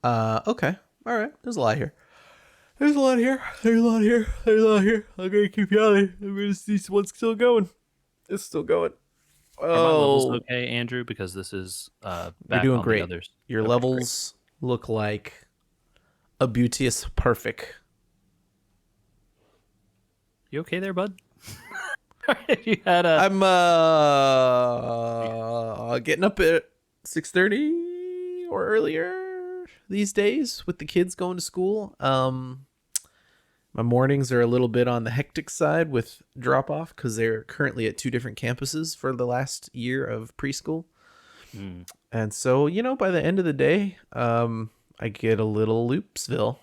Okay. All right. There's a lot here. There's a lot here. There's a lot here. There's a lot here. I'm gonna keep yelling. I'm gonna see what's still going. It's still going. Are my levels Oh, okay, Andrew? Because this is you're back doing on the great. others. Your Okay, great. levels look like a beauteous perfect. You okay there, bud? You had a I'm getting up at 6:30 or earlier these days with the kids going to school. My mornings are a little bit on the hectic side with drop off because they're currently at two different campuses for the last year of preschool. mm, And so, by the end of the day, I get a little Loopsville.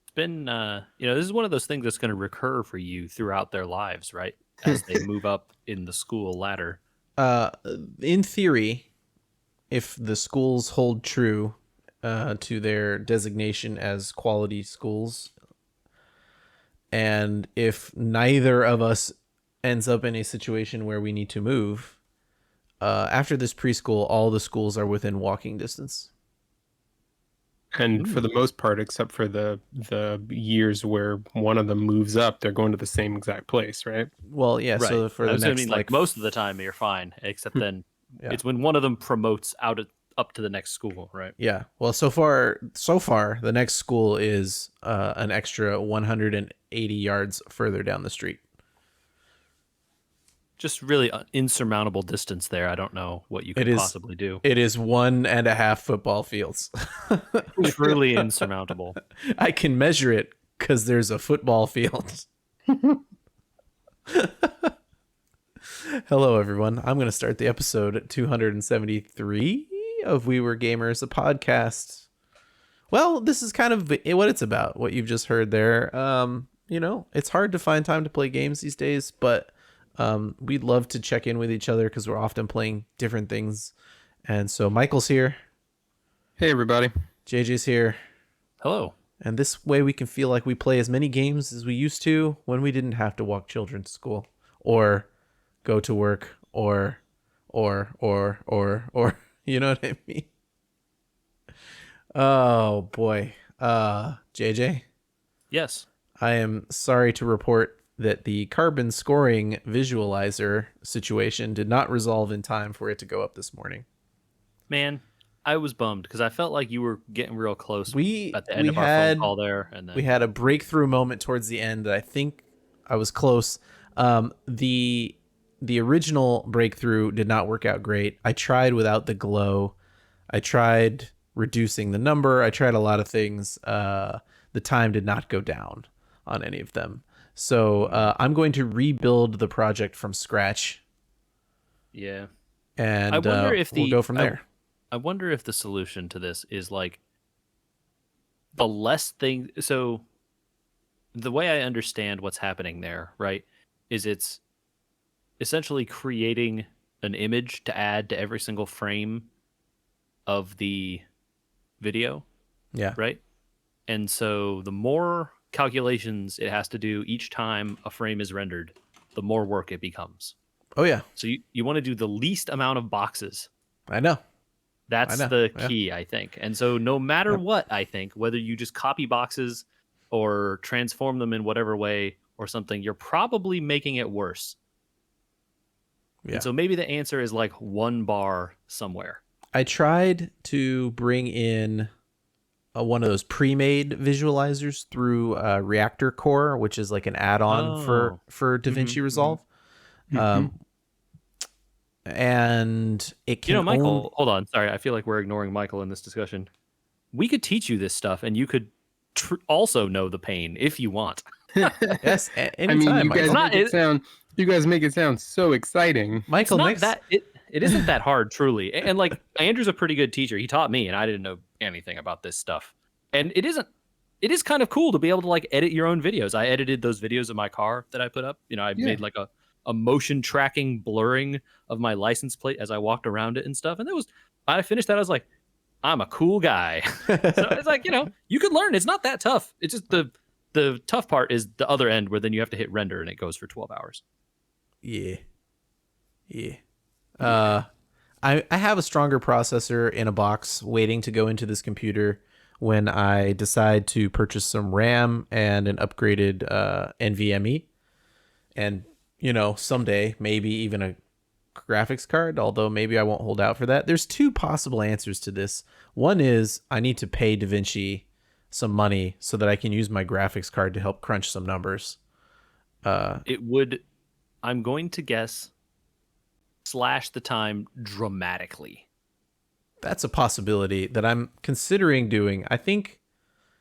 it's been this is one of those things that's going to recur for you throughout their lives, right? As they move up in the school ladder. Uh, in theory, if the schools hold true to their designation as quality schools, and if neither of us ends up in a situation where we need to move, after this preschool, all the schools are within walking distance. And for Ooh. the most part, except for the years where one of them moves up, they're going to the same exact place, right? Well, yeah. Right. So for I the was going to next mean like most of the time you're fine, except then yeah, it's when one of them promotes up to the next school, right? yeah. Well, so far, the next school is an extra 180 yards further down the street. Just really insurmountable distance there. I don't know what you It could is possibly do. it is 1.5 football fields. Truly insurmountable. I can measure it because there's a football field. Hello, everyone. I'm going to start the episode 273 of We Were Gamers, a podcast. Well, this is kind of what it's about, what you've just heard there. It's hard to find time to play games these days, but we'd love to check in with each other because we're often playing different things. And so Michael's here, Hey, everybody. JJ's here, Hello. and this way we can feel like we play as many games as we used to when we didn't have to walk children to school or go to work or you know what I mean? Oh boy. JJ, Yes. I am sorry to report that the carbon scoring visualizer situation did not resolve in time for it to go up this morning. Man, I was bummed because I felt like you were getting real close We at the end we of our phone had call there, and we then had a breakthrough moment towards the end that I think I was close. The original breakthrough did not work out great. I tried without the glow. I tried reducing the number. I tried a lot of things. The time did not go down on any of them. So I'm going to rebuild the project from scratch, yeah. and I wonder if we'll go from there. I wonder if the solution to this is like the less thing. So the way I understand what's happening there, right, is it's essentially creating an image to add to every single frame of the video, Yeah. right? And so the more calculations it has to do each time a frame is rendered, the more work it becomes. Oh yeah. So you want to do the least amount of boxes. I know. That's know, the yeah. key, I think. And so no matter Yep. what, I think, whether you just copy boxes or transform them in whatever way or something, you're probably making it worse. Yeah. And so maybe the answer is like one bar somewhere. I tried to bring in one of those pre-made visualizers through Reactor Core, which is like an add-on for DaVinci Resolve. And it can Michael, hold on. Sorry, I feel like we're ignoring Michael in this discussion. We could teach you this stuff, and you could also know the pain if you want. Yes, I mean, anytime, you guys make it sound so exciting. Michael. It's not that it isn't that hard, truly. And like Andrew's a pretty good teacher. He taught me, and I didn't know anything about this stuff. And it is kind of cool to be able to like edit your own videos. I edited those videos of my car that I put up. I made like a motion tracking blurring of my license plate as I walked around it and stuff. And I finished that. I was like, I'm a cool guy. So it's like, you could learn. It's not that tough. It's just the tough part is the other end where then you have to hit render and it goes for 12 hours. Yeah. I have a stronger processor in a box waiting to go into this computer. when I decide to purchase some RAM and an upgraded NVMe, and someday maybe even a graphics card, although maybe I won't hold out for that. There's two possible answers to this. One is I need to pay DaVinci some money so that I can use my graphics card to help crunch some numbers. It would, I'm going to guess, slash the time dramatically. That's a possibility that I'm considering doing. I think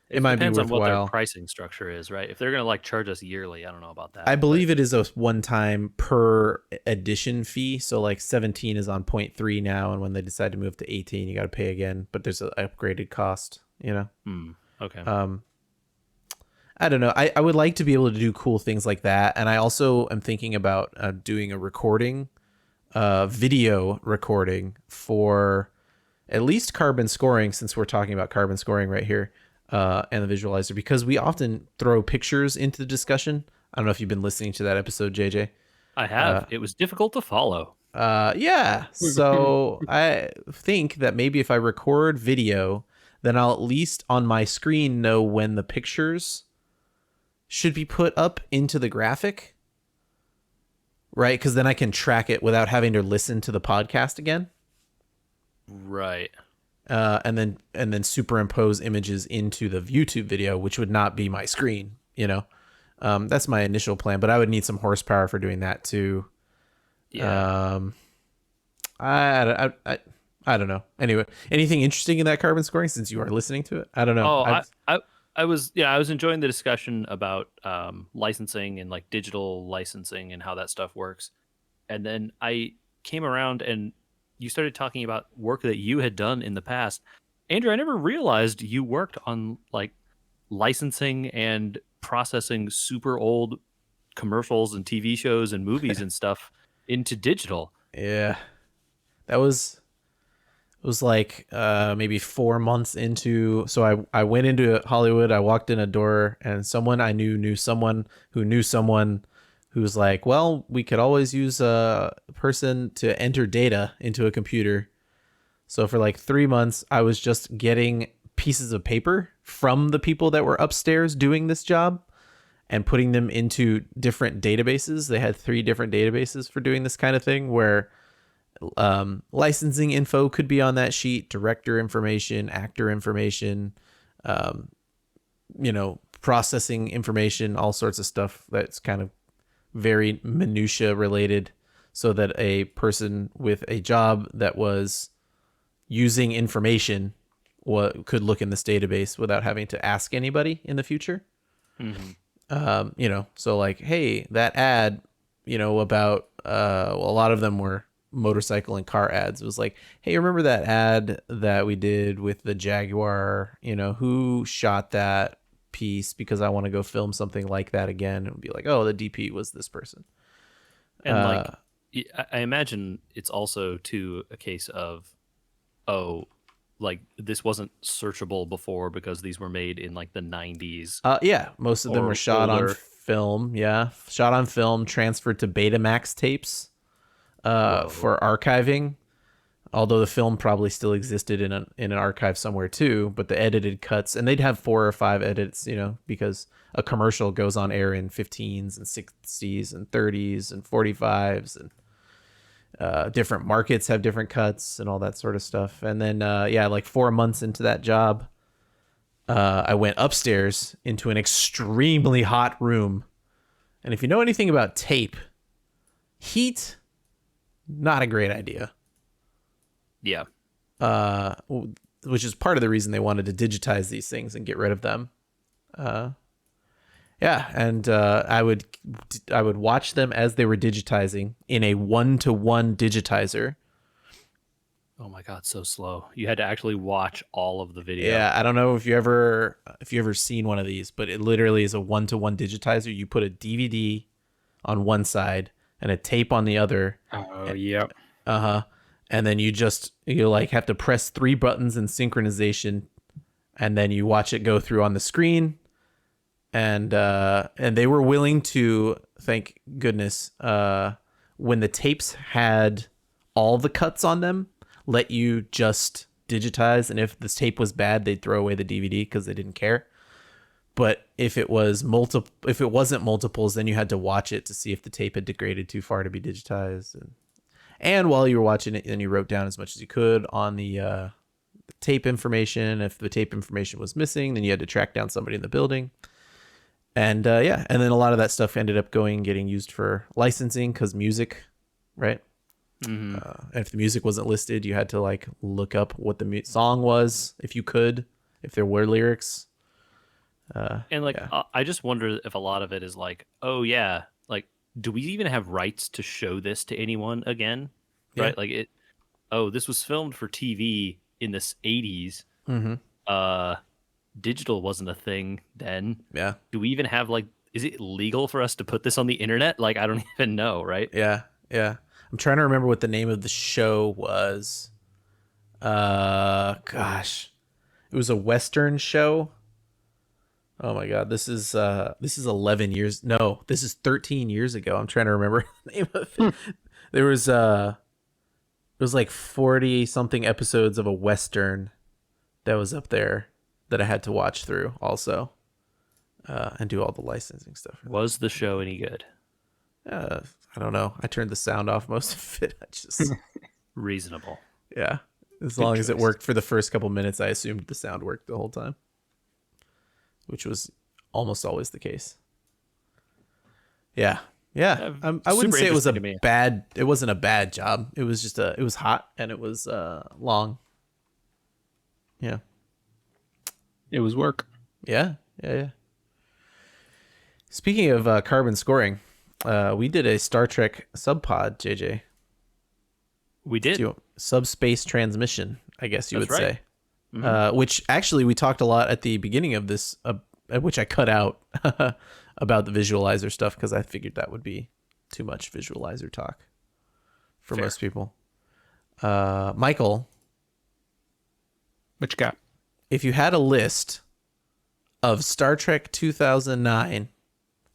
it might be depends on what their worthwhile. pricing structure is, right? If they're going to like charge us yearly, I don't know about that. I believe it is a one-time per edition fee. So like 17 is on 0.3 now, and when they decide to move to 18, you got to pay again. But there's an upgraded cost. Okay. I don't know. I would like to be able to do cool things like that, and I also am thinking about doing a recording, video recording for at least carbon scoring, since we're talking about carbon scoring right here, and the visualizer, because we often throw pictures into the discussion. I don't know if you've been listening to that episode, JJ. I have. It was difficult to follow. Yeah. So I think that maybe if I record video, then I'll at least on my screen know when the pictures should be put up into the graphic, right? Because then I can track it without having to listen to the podcast again. Right. And then superimpose images into the YouTube video, which would not be my screen. That's my initial plan, but I would need some horsepower for doing that too. Yeah. I don't know. Anyway, anything interesting in that carbon scoring since you are listening to it? I don't know. I was enjoying the discussion about licensing and like digital licensing and how that stuff works. And then I came around and you started talking about work that you had done in the past. Andrew, I never realized you worked on like licensing and processing super old commercials and TV shows and movies and stuff into digital. Yeah. It was like maybe 4 months into, so I went into Hollywood. I walked in a door, and someone I knew someone who knew someone who was like, well, we could always use a person to enter data into a computer. So for like 3 months, I was just getting pieces of paper from the people that were upstairs doing this job and putting them into different databases. They had 3 different databases for doing this kind of thing, where licensing info could be on that sheet, director information, actor information, processing information, all sorts of stuff that's kind of very minutia related, so that a person with a job that was using information could look in this database without having to ask anybody in the future. So like, hey, that ad, about a lot of them were motorcycle and car ads. It was like, hey, remember that ad that we did with the Jaguar? Who shot that piece, because I want to go film something like that again. It would be like, oh, the DP was this person. And I imagine it's also too a case of, like this wasn't searchable before because these were made in like the 90s. Yeah, most of them were shot on film. Yeah, shot on film, transferred to Betamax tapes for archiving. Although the film probably still existed in an archive somewhere too, but the edited cuts, and they'd have 4 or 5 edits, because a commercial goes on air in 15s and 60s and 30s and 45s, and different markets have different cuts and all that sort of stuff. And then, like 4 months into that job, I went upstairs into an extremely hot room. And if you know anything about tape, heat, not a great idea. Yeah. Which is part of the reason they wanted to digitize these things and get rid of them. And I would watch them as they were digitizing in a 1-to-1 digitizer. Oh my God, so slow. You had to actually watch all of the video. Yeah, I don't know if you ever seen one of these, but it literally is a 1-to-1 digitizer. You put a DVD on one side and a tape on the other. Oh, yep. And then you like have to press 3 buttons in synchronization, and then you watch it go through on the screen. And they were willing to, thank goodness, when the tapes had all the cuts on them, let you just digitized, and if this tape was bad, they'd throw away the DVD because they didn't care. But if it wasn't multiples, then you had to watch it to see if the tape had degraded too far to be digitized. And while you were watching it, then you wrote down as much as you could on the tape information. If the tape information was missing, then you had to track down somebody in the building. And and then a lot of that stuff ended up getting used for licensing because music, right? Mm-hmm. And if the music wasn't listed, you had to like look up what the song was if you could, if there were lyrics. And like, I just wonder if a lot of it is like, oh yeah, like, do we even have rights to show this to anyone again? Yeah. Right? Like this was filmed for TV in the 80s. Mm-hmm. Digital wasn't a thing then. Yeah. Do we even have like, is it legal for us to put this on the internet? Like, I don't even know, right? Yeah. Yeah. I'm trying to remember what the name of the show was. Gosh, it was a Western show. Oh my God, this is 11 years. No, this is 13 years ago. I'm trying to remember the name of it. There was it was like 40 something episodes of a Western that was up there that I had to watch through also, and do all the licensing stuff. Was the show any good? I don't know. I turned the sound off most of it. I just Reasonable. yeah. As long as it worked for the first couple minutes, I assumed the sound worked the whole time, which was almost always the case. Yeah. Yeah. I wouldn't say it was it wasn't a bad job. It was just it was hot and it was long. Yeah. It was work. Yeah. Yeah. Speaking of carbon scoring, we did a Star Trek subpod, JJ. We did. Subspace transmission, I guess you would say. Mm-hmm. Which actually we talked a lot at the beginning of this, which I cut out about the visualizer stuff because I figured that would be too much visualizer talk for most people. Michael, What you got? if you had a list of Star Trek 2009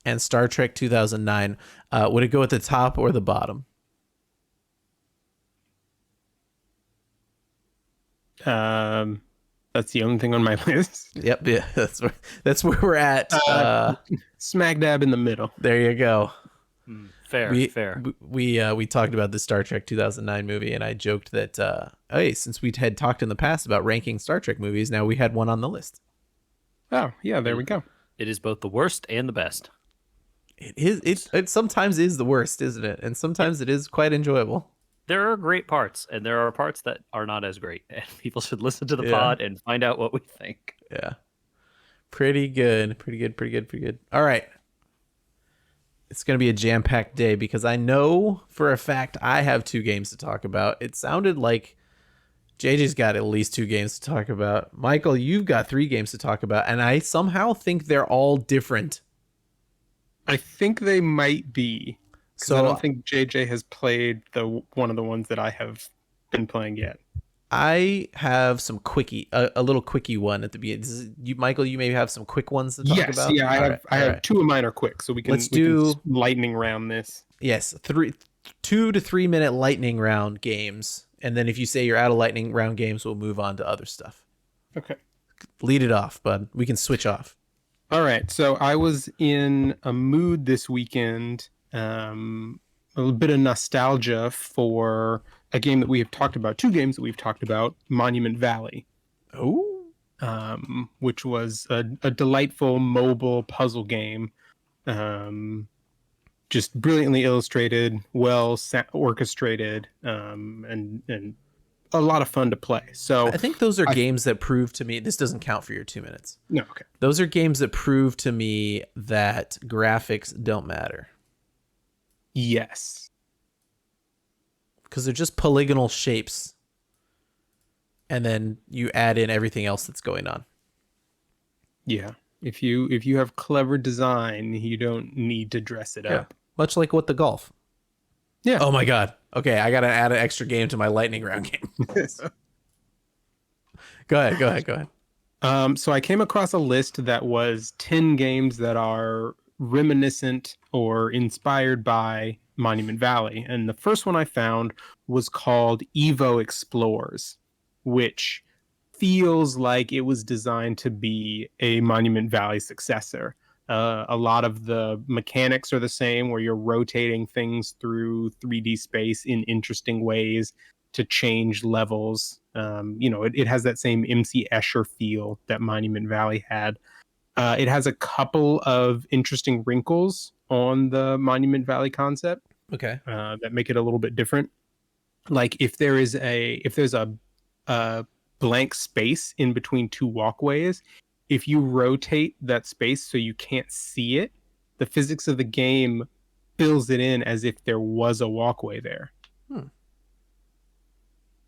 and Star Trek 2009, would it go at the top or the bottom? That's the only thing on my list. Yep, yeah, that's where we're at. Smack dab in the middle. There you go. Fair. We talked about the Star Trek 2009 movie, and I joked that hey, since we had talked in the past about ranking Star Trek movies, now we had one on the list. Oh yeah, there we go. It is both the worst and the best. It is. It sometimes is the worst, isn't it? And sometimes it is quite enjoyable. There are great parts, and there are parts that are not as great. And people should listen to the pod and find out what we think. Yeah. Pretty good. All right. It's going to be a jam-packed day because I know for a fact I have 2 games to talk about. It sounded like JJ's got at least 2 games to talk about. Michael, you've got 3 games to talk about, and I somehow think they're all different. I think they might be. So I don't think JJ has played one of the ones that I have been playing yet. I have some a little quickie one at the beginning. Michael, you maybe have some quick ones to talk about? Yeah, I have 2 of mine are quick, so we can lightning round this. Yes, 2 to 3 minute lightning round games, and then if you say you're out of lightning round games, we'll move on to other stuff. Okay. Lead it off, bud. We can switch off. All right, so I was in a mood this weekend. A little bit of nostalgia for a game that we have talked about, 2 games that we've talked about, Monument Valley. Oh. Which was a delightful mobile puzzle game. Just brilliantly illustrated, well orchestrated, and a lot of fun to play. So I think those are games that prove to me, this doesn't count for your 2 minutes. No, okay. Those are games that prove to me that graphics don't matter. Yes. Because they're just polygonal shapes. And then you add in everything else that's going on. Yeah. If you have clever design, you don't need to dress it up. Much like What the Golf. Yeah. Oh my God. Okay, I gotta add an extra game to my lightning round game. Go ahead. So I came across a list that was 10 games that are reminiscent or inspired by Monument Valley. And the first one I found was called Evo Explores. which feels like it was designed to be a Monument Valley successor. A lot of the mechanics are the same, where you're rotating things through 3D space in interesting ways to change levels. It has that same MC Escher feel that Monument Valley had. It has a couple of interesting wrinkles on the Monument Valley concept Okay. that make it a little bit different. Like if there's a blank space in between two walkways, if you rotate that space so you can't see it, the physics of the game fills it in as if there was a walkway there.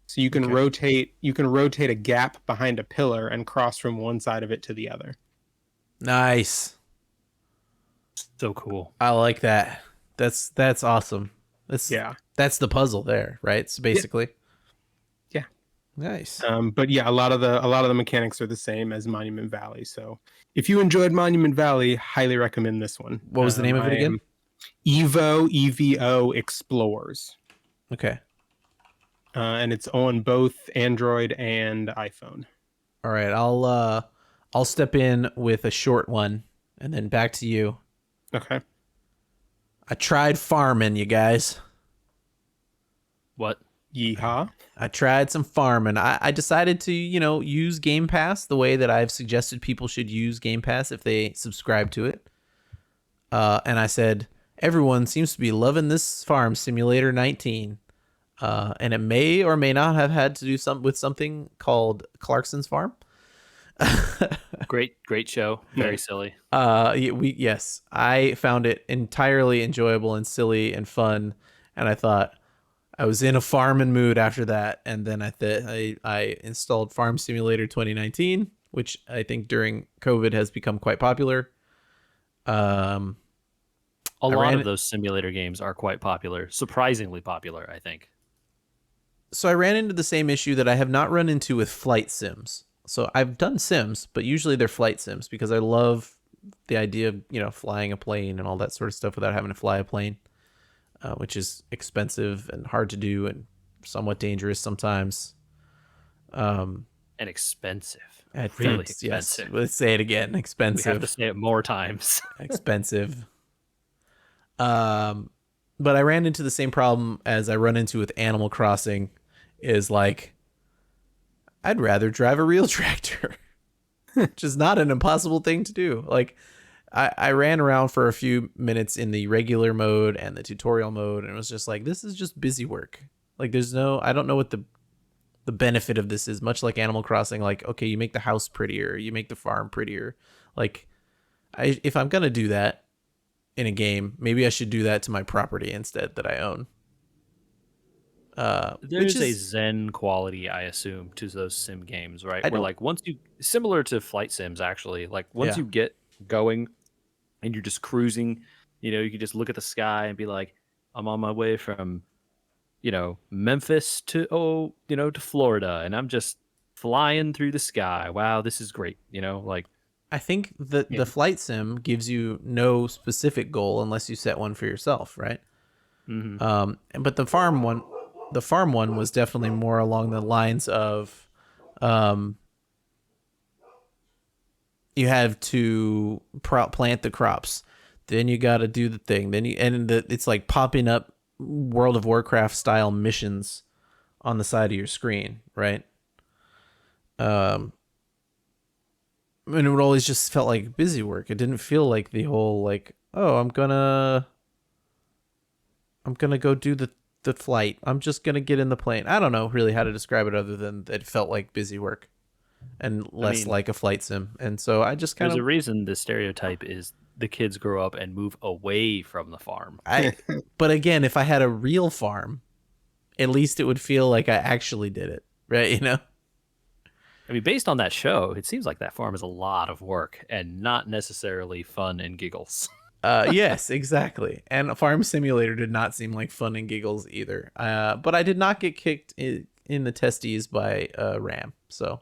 So you can rotate a gap behind a pillar and cross from one side of it to the other. Nice. So cool. I like that. That's awesome. That's the puzzle there, right? So basically. Yeah. Nice. But yeah, a lot of the mechanics are the same as Monument Valley. So if you enjoyed Monument Valley, highly recommend this one. What was the name of it again? Evo Explores. Okay. And it's on both Android and iPhone. All right. I'll step in with a short one and then back to you. Okay. I tried farming, you guys. What? Yeehaw. I tried some farming. I decided to, use Game Pass the way that I've suggested people should use Game Pass if they subscribe to it. And I said, everyone seems to be loving this Farm Simulator 19. And it may or may not have had to do with something called Clarkson's Farm. Great show. Very silly. Yes, I found it entirely enjoyable and silly and fun, and I thought I was in a farming mood after that. And then I installed Farm Simulator 2019, which I think during COVID has become quite popular. A lot of those simulator games are quite popular, surprisingly popular, I think. So I ran into the same issue that I have not run into with flight sims. So I've done sims, but usually they're flight sims because I love the idea of, flying a plane and all that sort of stuff without having to fly a plane, which is expensive and hard to do and somewhat dangerous sometimes. And expensive. Really expensive. Yes. Let's say it again. Expensive. We have to say it more times. Expensive. But I ran into the same problem as I run into with Animal Crossing, is like, I'd rather drive a real tractor, which is not an impossible thing to do. Like, I ran around for a few minutes in the regular mode and the tutorial mode, and it was just like, this is just busy work. Like, I don't know what the benefit of this is. Much like Animal Crossing, like, okay, you make the house prettier, you make the farm prettier. Like, if I'm gonna do that in a game, maybe I should do that to my property instead that I own. There's a zen quality, I assume, to those sim games, right? Where like similar to flight sims, actually, like once you get going and you're just cruising, you can just look at the sky and be like, I'm on my way from, Memphis to to Florida, and I'm just flying through the sky. Wow, this is great. Like, I think the flight sim gives you no specific goal unless you set one for yourself, right? Mm-hmm. But the farm one was definitely more along the lines of, you have to plant the crops, then you got to do the thing, then it's like popping up World of Warcraft style missions on the side of your screen, right? And it would always just felt like busy work. It didn't feel like the whole like, oh, I'm gonna go do the flight. I'm just gonna get in the plane. I don't know really how to describe it other than it felt like busy work and less like a flight sim. And so I just there's a reason the stereotype is the kids grow up and move away from the farm. But again, if I had a real farm, at least it would feel like I actually did it, right? I mean, based on that show, it seems like that farm is a lot of work and not necessarily fun and giggles. Yes, exactly. And Farm Simulator did not seem like fun and giggles either. But I did not get kicked in the testes by RAM. So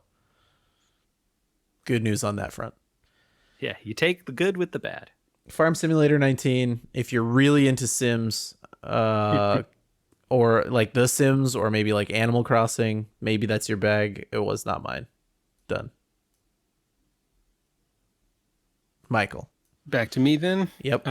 good news on that front. Yeah, you take the good with the bad. Farm Simulator 19, if you're really into Sims, or like The Sims, or maybe like Animal Crossing. Maybe that's your bag. It was not mine. Done. Michael. Back to me then. Yep.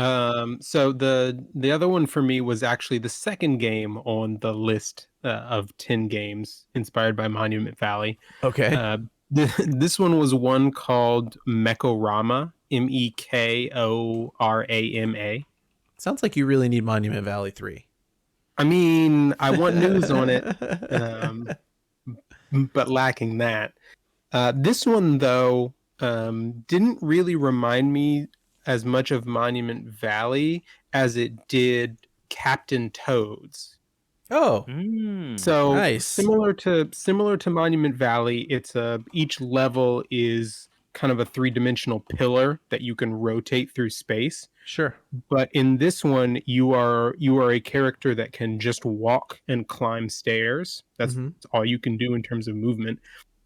So the other one for me was actually the second game on the list of 10 games inspired by Monument Valley. Okay. This one was one called Mekorama, Mekorama. Sounds like you really need Monument Valley 3. I mean, I want news on it, um, but lacking that. This one, though, didn't really remind me as much of Monument Valley as it did Captain Toad's. Oh, So nice. similar to Monument Valley, it's each level is kind of a three-dimensional pillar that you can rotate through space. Sure. But in this one, you are a character that can just walk and climb stairs. That's all you can do in terms of movement.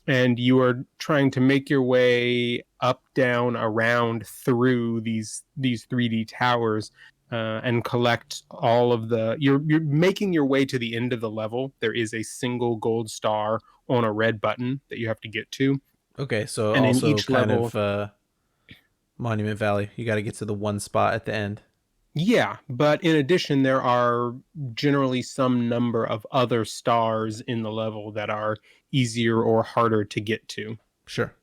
And you are trying to make your way up, down, around, through these 3D towers, and collect all of the. You're making your way to the end of the level. There is a single gold star on a red button that you have to get to. Okay, so And in also each kind level, of Monument Valley. You got to get to the one spot at the end. yeah, but in addition, there are generally some number of other stars in the level that are easier or harder to get to. Sure.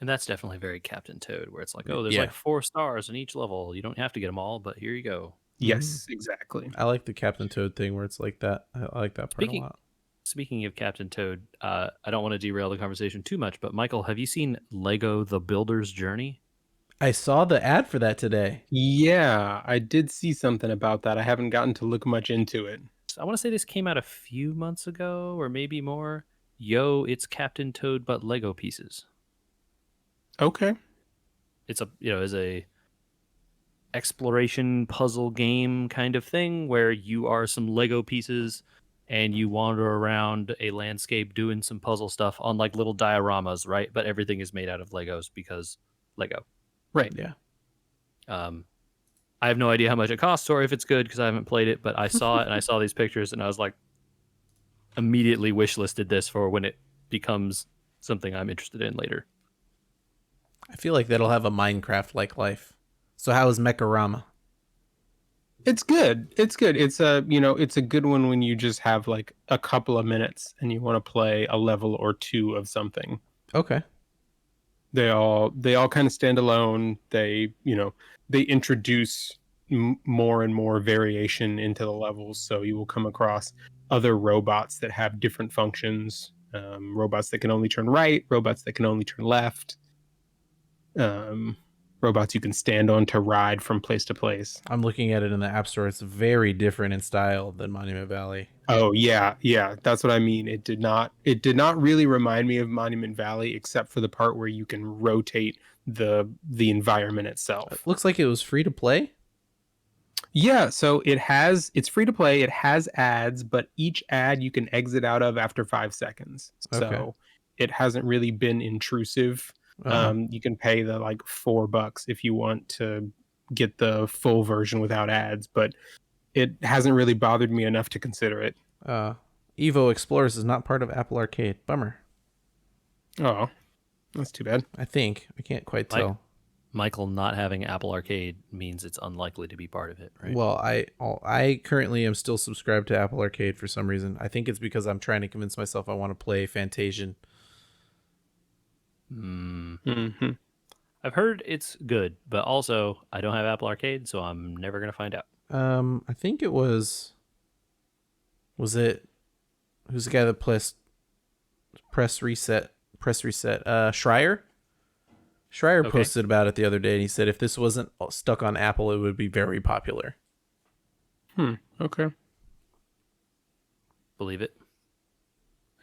And that's definitely very Captain Toad, where it's like, oh, there's Yeah. like 4 stars in each level. You don't have to get them all, but here you go. Yes, exactly. I like the Captain Toad thing where it's like that. I like that part a lot. Speaking of Captain Toad, I don't want to derail the conversation too much, but Michael, have you seen Lego The Builder's Journey? I saw the ad for that today. Yeah, I did see something about that. I haven't gotten to look much into it. So I want to say this came out a few months ago, or maybe more. Yo, it's Captain Toad, but Lego pieces. Okay. It's a exploration puzzle game kind of thing where you are some Lego pieces and you wander around a landscape doing some puzzle stuff on like little dioramas, right? But everything is made out of Legos because Lego. Right. Yeah. I have no idea how much it costs or if it's good because I haven't played it, but I saw it and I saw these pictures and I was like, immediately wishlisted this for when it becomes something I'm interested in later. I feel like that'll have a Minecraft-like life. So how is Mekorama? It's good. It's good. It's it's a good one when you just have like a couple of minutes and you want to play a level or two of something. Okay. They all kind of stand alone. They introduce more and more variation into the levels, so you will come across other robots that have different functions. Robots that can only turn right, robots that can only turn left. Robots you can stand on to ride from place to place. I'm looking at it in the App Store. It's very different in style than Monument Valley. Oh yeah, that's what I mean. It did not really remind me of Monument Valley, except for the part where you can rotate the environment itself. It looks like it was free to play. Yeah, so it's free to play. It has ads, but each ad you can exit out of after 5 seconds. Okay. So it hasn't really been intrusive. You can pay the like $4 if you want to get the full version without ads, but it hasn't really bothered me enough to consider it. Evo Explores is not part of Apple Arcade. Bummer. Oh, that's too bad. I think. I can't quite tell. Michael not having Apple Arcade means it's unlikely to be part of it, right? Well, I currently am still subscribed to Apple Arcade for some reason. I think it's because I'm trying to convince myself I want to play Fantasian. Mm-hmm. I've heard it's good, but also I don't have Apple Arcade, so I'm never going to find out. I think it was it, who's the guy that press reset, Schreier Okay. posted about it the other day, and he said if this wasn't stuck on Apple, it would be very popular. Okay. Believe it.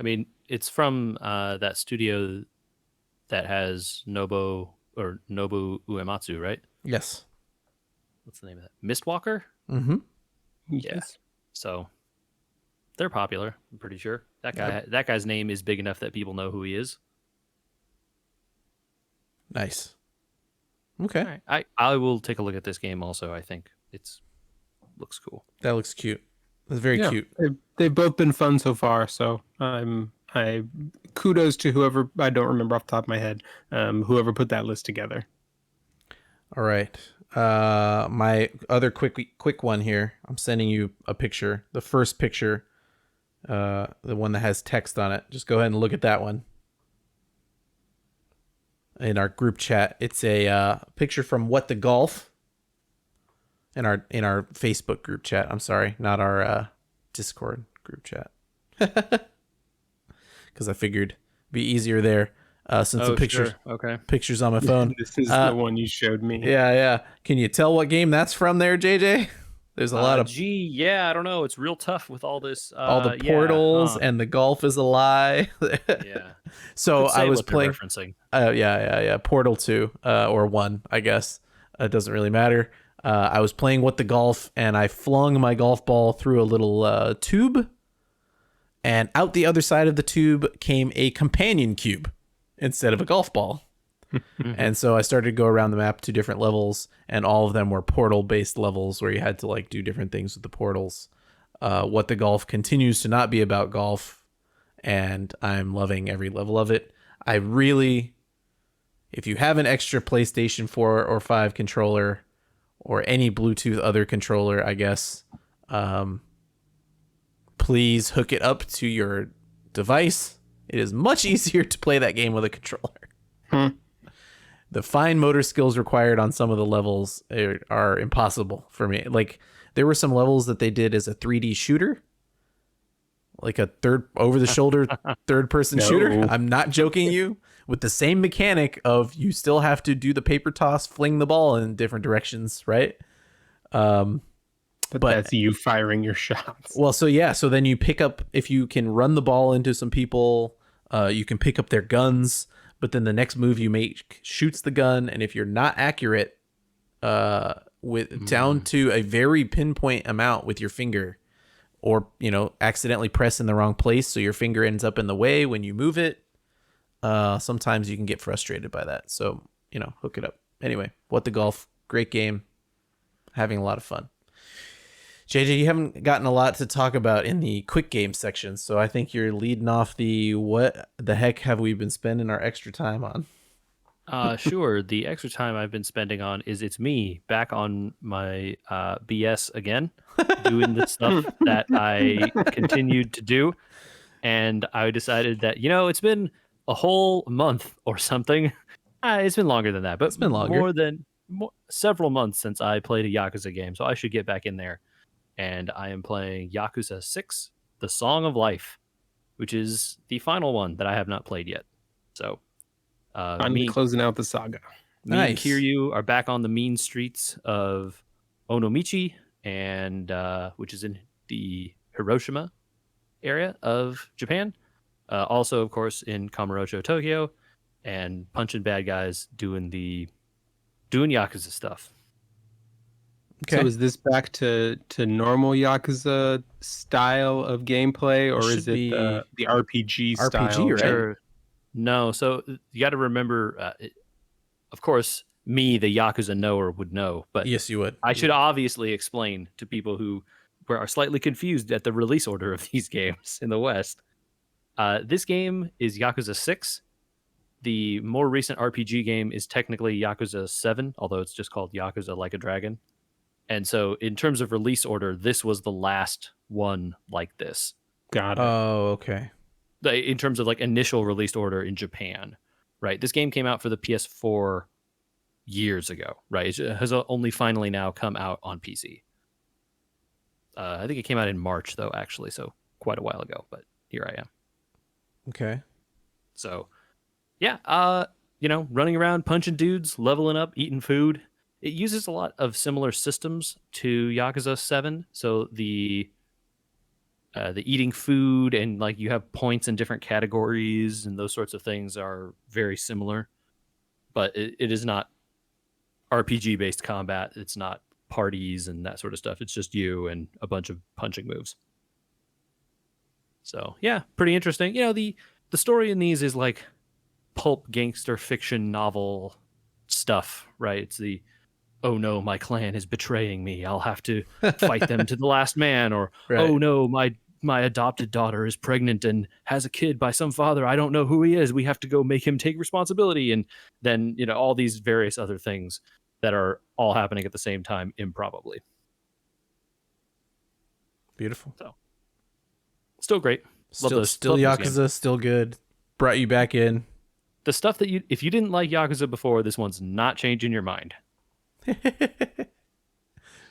I mean, it's from that studio that has Nobu Uematsu, right? Yes. What's the name of that? Mistwalker? Mm-hmm. Yes. So they're popular, I'm pretty sure. That guy's name is big enough that people know who he is. Nice. Okay. All right. I will take a look at this game also. I think looks cool. That looks cute. It's very cute. They've both been fun so far. So I kudos to whoever, I don't remember off the top of my head, whoever put that list together. All right. My other quick one here. I'm sending you a picture. The first picture, the one that has text on it. Just go ahead and look at that one. In our group chat, it's a picture from What the Golf. In our Facebook group chat. I'm sorry, not our Discord group chat. Because I figured it'd be easier there. Since the pictures, sure. Okay, pictures on my phone. This is the one you showed me. Yeah. Can you tell what game that's from there, JJ? There's a lot of yeah, I don't know. It's real tough with all this. all the portals and the golf is a lie. Yeah. So I was playing. Referencing. Yeah. Portal 2 or 1, I guess. It doesn't really matter. I was playing What the Golf, and I flung my golf ball through a little tube, and out the other side of the tube came a companion cube instead of a golf ball. And so I started to go around the map to different levels, and all of them were portal-based levels where you had to like do different things with the portals. What the Golf continues to not be about golf, and I'm loving every level of it. I really, if you have an extra PlayStation 4 or 5 controller, or any Bluetooth other controller, I guess, please hook it up to your device. It is much easier to play that game with a controller. The fine motor skills required on some of the levels are impossible for me. Like, there were some levels that they did as a 3D shooter, like a over-the-shoulder third-person shooter. I'm not joking you. With the same mechanic of you still have to do the paper toss, fling the ball in different directions, right? But that's you firing your shots. Well, so then you pick up, if you can run the ball into some people, you can pick up their guns, but then the next move you make shoots the gun, and if you're not accurate, down to a very pinpoint amount with your finger, or accidentally press in the wrong place, so your finger ends up in the way when you move it. Sometimes you can get frustrated by that. So, hook it up. Anyway, What the Golf, great game. Having a lot of fun. JJ, you haven't gotten a lot to talk about in the quick game section, so I think you're leading off the what the heck have we been spending our extra time on? Sure. The extra time I've been spending on is it's me back on my BS again, doing the stuff that I continued to do. And I decided that, it's been a whole month or something. It's been longer than that, but it's been longer. Several months since I played a Yakuza game, so I should get back in there. And I am playing Yakuza 6, The Song of Life, which is the final one that I have not played yet. So, I'm closing out the saga. Me and Kiryu are back on the mean streets of Onomichi, and which is in the Hiroshima area of Japan. Also, of course, in Kamurocho, Tokyo, and punching bad guys doing Yakuza stuff. Okay. So is this back to normal Yakuza style of gameplay, or is it the RPG style? RPG, right? Sure. No, so you got to remember, of course, me, the Yakuza knower, would know, but yes, you would. I should obviously explain to people who are slightly confused at the release order of these games in the West. This game is Yakuza 6. The more recent RPG game is technically Yakuza 7, although it's just called Yakuza Like a Dragon. And so in terms of release order, this was the last one like this. Got it. Oh, okay. In terms of like initial release order in Japan, right? This game came out for the PS4 years ago, right? It has only finally now come out on PC. I think it came out in March, though, actually, so quite a while ago, but here I am. Okay. So, yeah, running around, punching dudes, leveling up, eating food. It uses a lot of similar systems to Yakuza 7. So the eating food and like you have points in different categories and those sorts of things are very similar. But it is not RPG based combat. It's not parties and that sort of stuff. It's just you and a bunch of punching moves. So yeah, pretty interesting. The story in these is like pulp gangster fiction novel stuff, right? It's the oh no, my clan is betraying me. I'll have to fight them to the last man. Or, Right. oh no, my adopted daughter is pregnant and has a kid by some father. I don't know who he is. We have to go make him take responsibility. And then, all these various other things that are all happening at the same time, improbably. Beautiful. So, still great. Still Yakuza, still good. Brought you back in. The stuff that if you didn't like Yakuza before, this one's not changing your mind.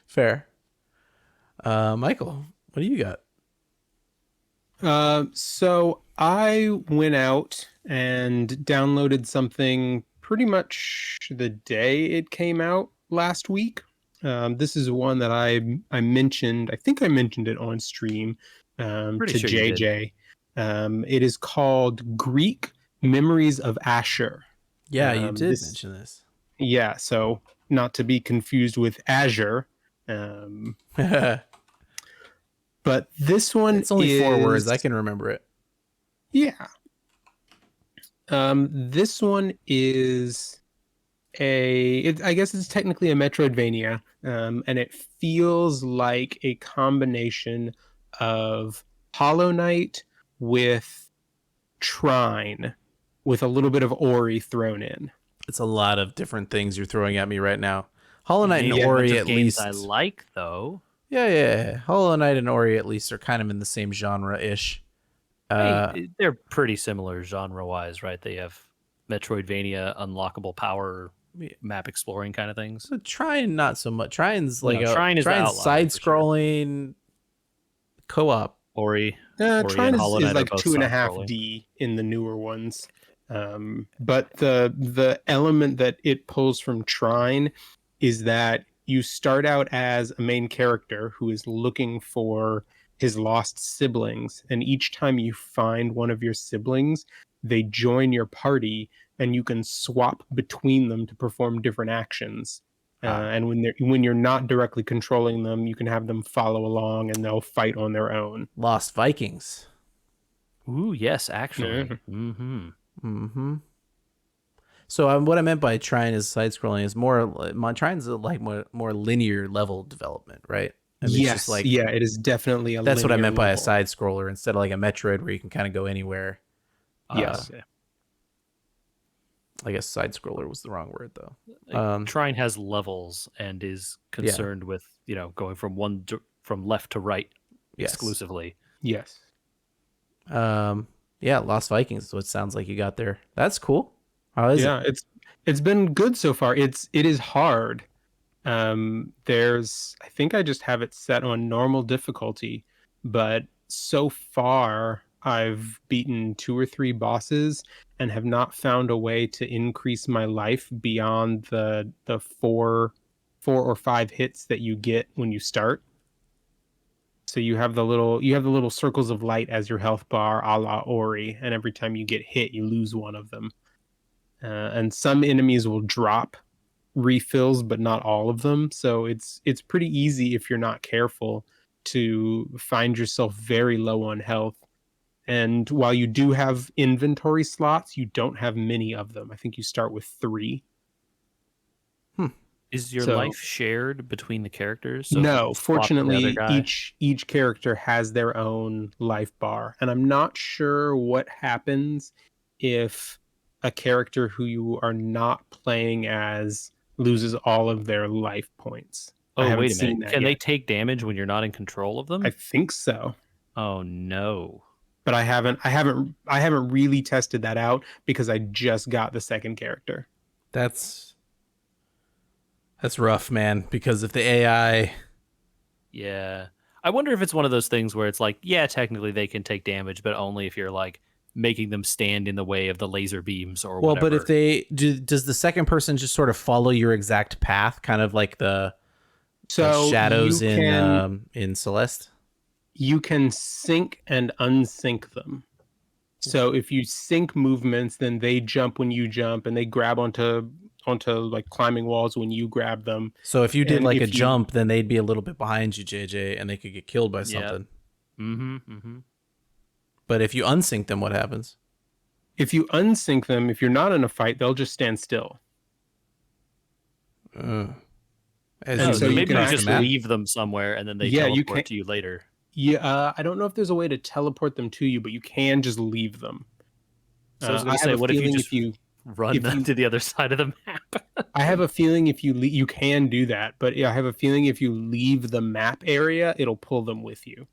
Fair. Michael, what do you got? So I went out and downloaded something pretty much the day it came out last week. This is one that I mentioned. I think I mentioned it on stream to sure you JJ. It is called Greek Memories of Azur. Yeah, you did mention this. Yeah, so not to be confused with Azure. But this one it's only 4 words. I can remember it. Yeah. This one is I guess it's technically a Metroidvania, and it feels like a combination of Hollow Knight with Trine, with a little bit of Ori thrown in. It's a lot of different things you're throwing at me right now. Hollow Knight and Maybe Ori a bunch at of games least. I like though. Yeah. Hollow Knight and Ori at least are kind of in the same genre-ish. They're pretty similar genre-wise, right? They have Metroidvania, unlockable power, map exploring kind of things. So Trine, not so much. Trine's like Trine's side-scrolling co-op. Ori Trine and Hollow is Knight like are both 2.5D in the newer ones. But the element that it pulls from Trine is that you start out as a main character who is looking for his lost siblings, and each time you find one of your siblings, they join your party, and you can swap between them to perform different actions. And when you're not directly controlling them, you can have them follow along, and they'll fight on their own. Lost Vikings. Ooh, yes, actually. Mm-hmm. So what I meant by Trine is side-scrolling is Trine's like more linear level development, right? I mean, yes, it is definitely a. That's what I meant by a side-scroller instead of like a Metroid where you can kind of go anywhere. Yes. I guess side-scroller was the wrong word though. Trine has levels and is concerned with going from left to right exclusively. Yes. Lost Vikings is what it sounds like you got there. That's cool. How is it? It's been good so far. It is hard. I think I just have it set on normal difficulty, but so far I've beaten 2 or 3 bosses and have not found a way to increase my life beyond the 4 or 5 hits that you get when you start. So you have the little circles of light as your health bar, a la Ori, and every time you get hit, you lose one of them. And some enemies will drop refills, but not all of them. So it's pretty easy if you're not careful to find yourself very low on health. And while you do have inventory slots, you don't have many of them. I think you start with 3. Is your life shared between the characters? So no, fortunately, each character has their own life bar, and I'm not sure what happens if a character who you are not playing as loses all of their life points. Oh, wait a minute. Can they take damage when you're not in control of them? I think so. Oh no. But I haven't really tested that out because I just got the second character. That's rough, man, because if the AI... Yeah. I wonder if it's one of those things where it's like, yeah, technically they can take damage, but only if you're like making them stand in the way of the laser beams or whatever. Well, but if does the second person just sort of follow your exact path, kind of like the shadows in Celeste? You can sync and unsync them. So if you sync movements, then they jump when you jump, and they grab onto like climbing walls when you grab them. So if you did like a jump, then they'd be a little bit behind you, JJ, and they could get killed by something. But if you unsync them, what happens? If you unsync them, if you're not in a fight, they'll just stand still. As And Oh, you so so you maybe can you just actually- leave them somewhere and then they Yeah, you teleport can- to you later. Yeah, I don't know if there's a way to teleport them to you, but you can just leave them. So I was I going to have say, a what if you feeling just run if them you- to the other side of the map? I have a feeling if you can do that, but yeah, I have a feeling if you leave the map area, it'll pull them with you.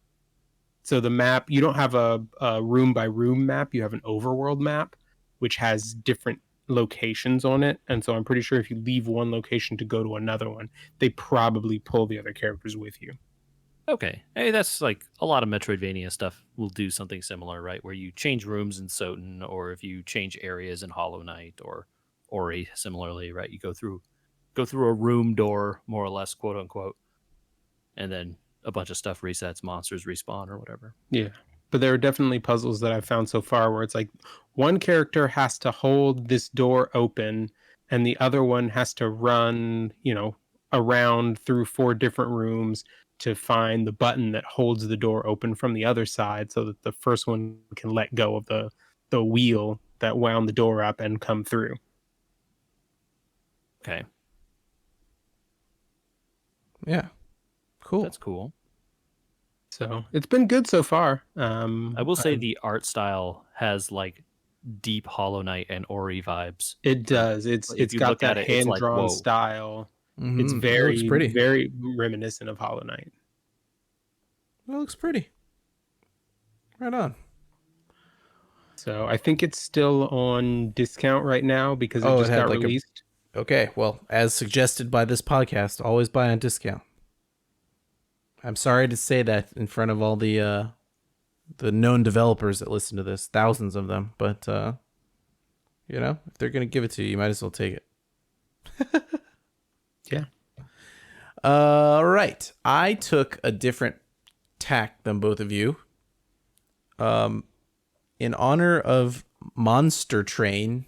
So the map, you don't have a room by room map, you have an overworld map, which has different locations on it. And so I'm pretty sure if you leave one location to go to another one, they probably pull the other characters with you. Okay. Hey, that's like a lot of Metroidvania stuff will do something similar, right? Where you change rooms in Soten, or if you change areas in Hollow Knight or Ori similarly, right? You go through a room door, more or less, quote unquote, and then a bunch of stuff resets, monsters respawn or whatever. Yeah. But there are definitely puzzles that I've found so far where it's like one character has to hold this door open and the other one has to run, around through 4 different rooms to find the button that holds the door open from the other side so that the first one can let go of the wheel that wound the door up and come through. Okay. Yeah. Cool. That's cool. So it's been good so far. I will say the art style has like deep Hollow Knight and Ori vibes. it does. It's If you got look at that it, it's like, hand-drawn whoa. style. Mhm. It's It looks very, pretty. very reminiscent of Hollow Knight. It looks pretty. Right on. So I think it's still on discount right now because it Oh, it just had got like a- released. Okay, well, as suggested by this podcast, always buy on discount. I'm sorry to say that in front of all the known developers that listen to this, thousands of them, but if they're gonna give it to you, you might as well take it. Yeah. Right. I took a different tack than both of you. In honor of Monster Train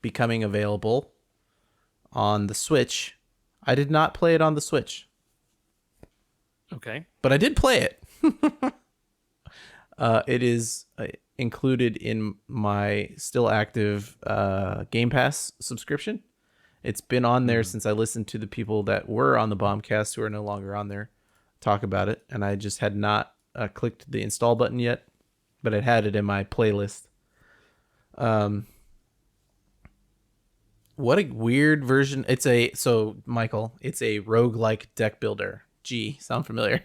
becoming available on the Switch, I did not play it on the Switch, Okay. but I did play it. It is included in my still active Game Pass subscription. It's been on there since I listened to the people that were on the Bombcast who are no longer on there talk about it, and I just had not clicked the install button yet, but it had it in my playlist. What a weird version. Michael, it's a roguelike deck builder. Gee, sound familiar?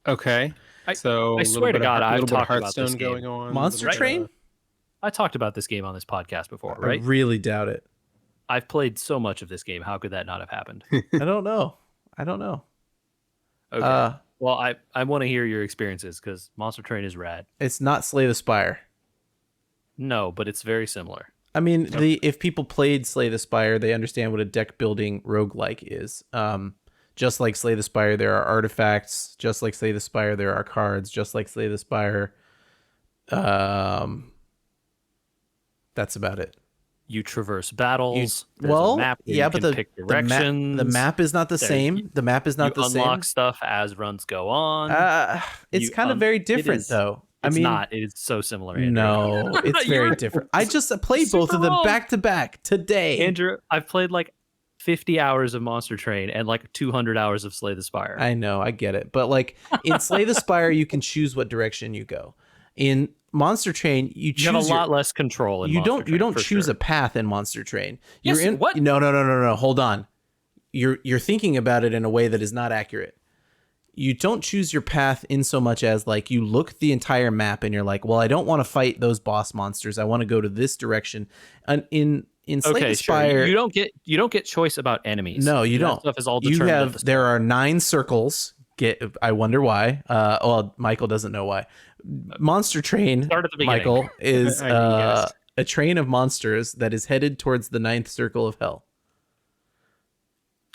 Okay. So I swear to God, I've little bit of talked about Hearthstone this game. going on. Monster little bit Train? of- I talked about this game on this podcast before, I right? really doubt it. I've played so much of this game. How could that not have happened? I don't know. Okay. Well, I want to hear your experiences because Monster Train is rad. It's not Slay the Spire. No, but it's very similar. I mean, if people played Slay the Spire, they understand what a deck building roguelike is. Just like Slay the Spire, there are artifacts. Just like Slay the Spire, there are cards. Just like Slay the Spire, that's about it. You traverse battles. There's Well, a map where yeah, you but can pick directions. the map is not the There- same. The map is not the you same. unlock stuff as runs go on. It's you kind of very it different, is- though. It's not. It is so similar, Andrew. No, it's very You're different. I just played both super of them wrong. back to back today. Andrew, I've played like 50 hours of Monster Train and like 200 hours of Slay the Spire. I know, I get it. But like in Slay the Spire, you can choose what direction you go. In Monster Train, you choose You have a lot less control. In you Monster don't Train, for choose sure. a path in Monster Train. Yes, You're in what? No. Hold on. You're thinking about it in a way that is not accurate. You don't choose your path in so much as like you look the entire map and you're like, well, I don't want to fight those boss monsters. I want to go to this direction. And in Slay the Spire, sure. You don't get choice about enemies. no, you That don't. Stuff is all You determined at have the start. there are 9 circles. I wonder why. Well, Michael doesn't know why. Monster Train, Start at the beginning. Michael, is I can guess. a train of monsters that is headed towards the 9th circle of hell.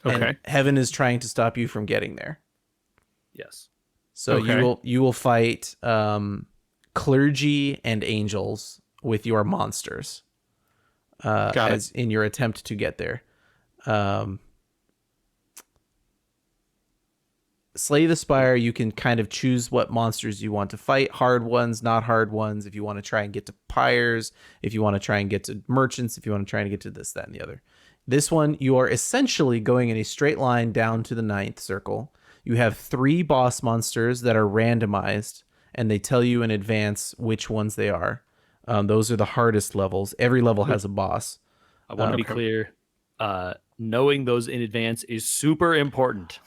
Okay. And heaven is trying to stop you from getting there. Yes. So Okay. you will fight clergy and angels with your monsters Got it. as in your attempt to get there. Slay the Spire, you can kind of choose what monsters you want to fight. Hard ones, not hard ones. If you want to try and get to pyres, if you want to try and get to merchants, if you want to try and get to this, that, and the other. This one, you are essentially going in a straight line down to the 9th circle. You have 3 boss monsters that are randomized, and they tell you in advance which ones they are. Those are the hardest levels. Every level has a boss. I want to be clear. Knowing those in advance is super important.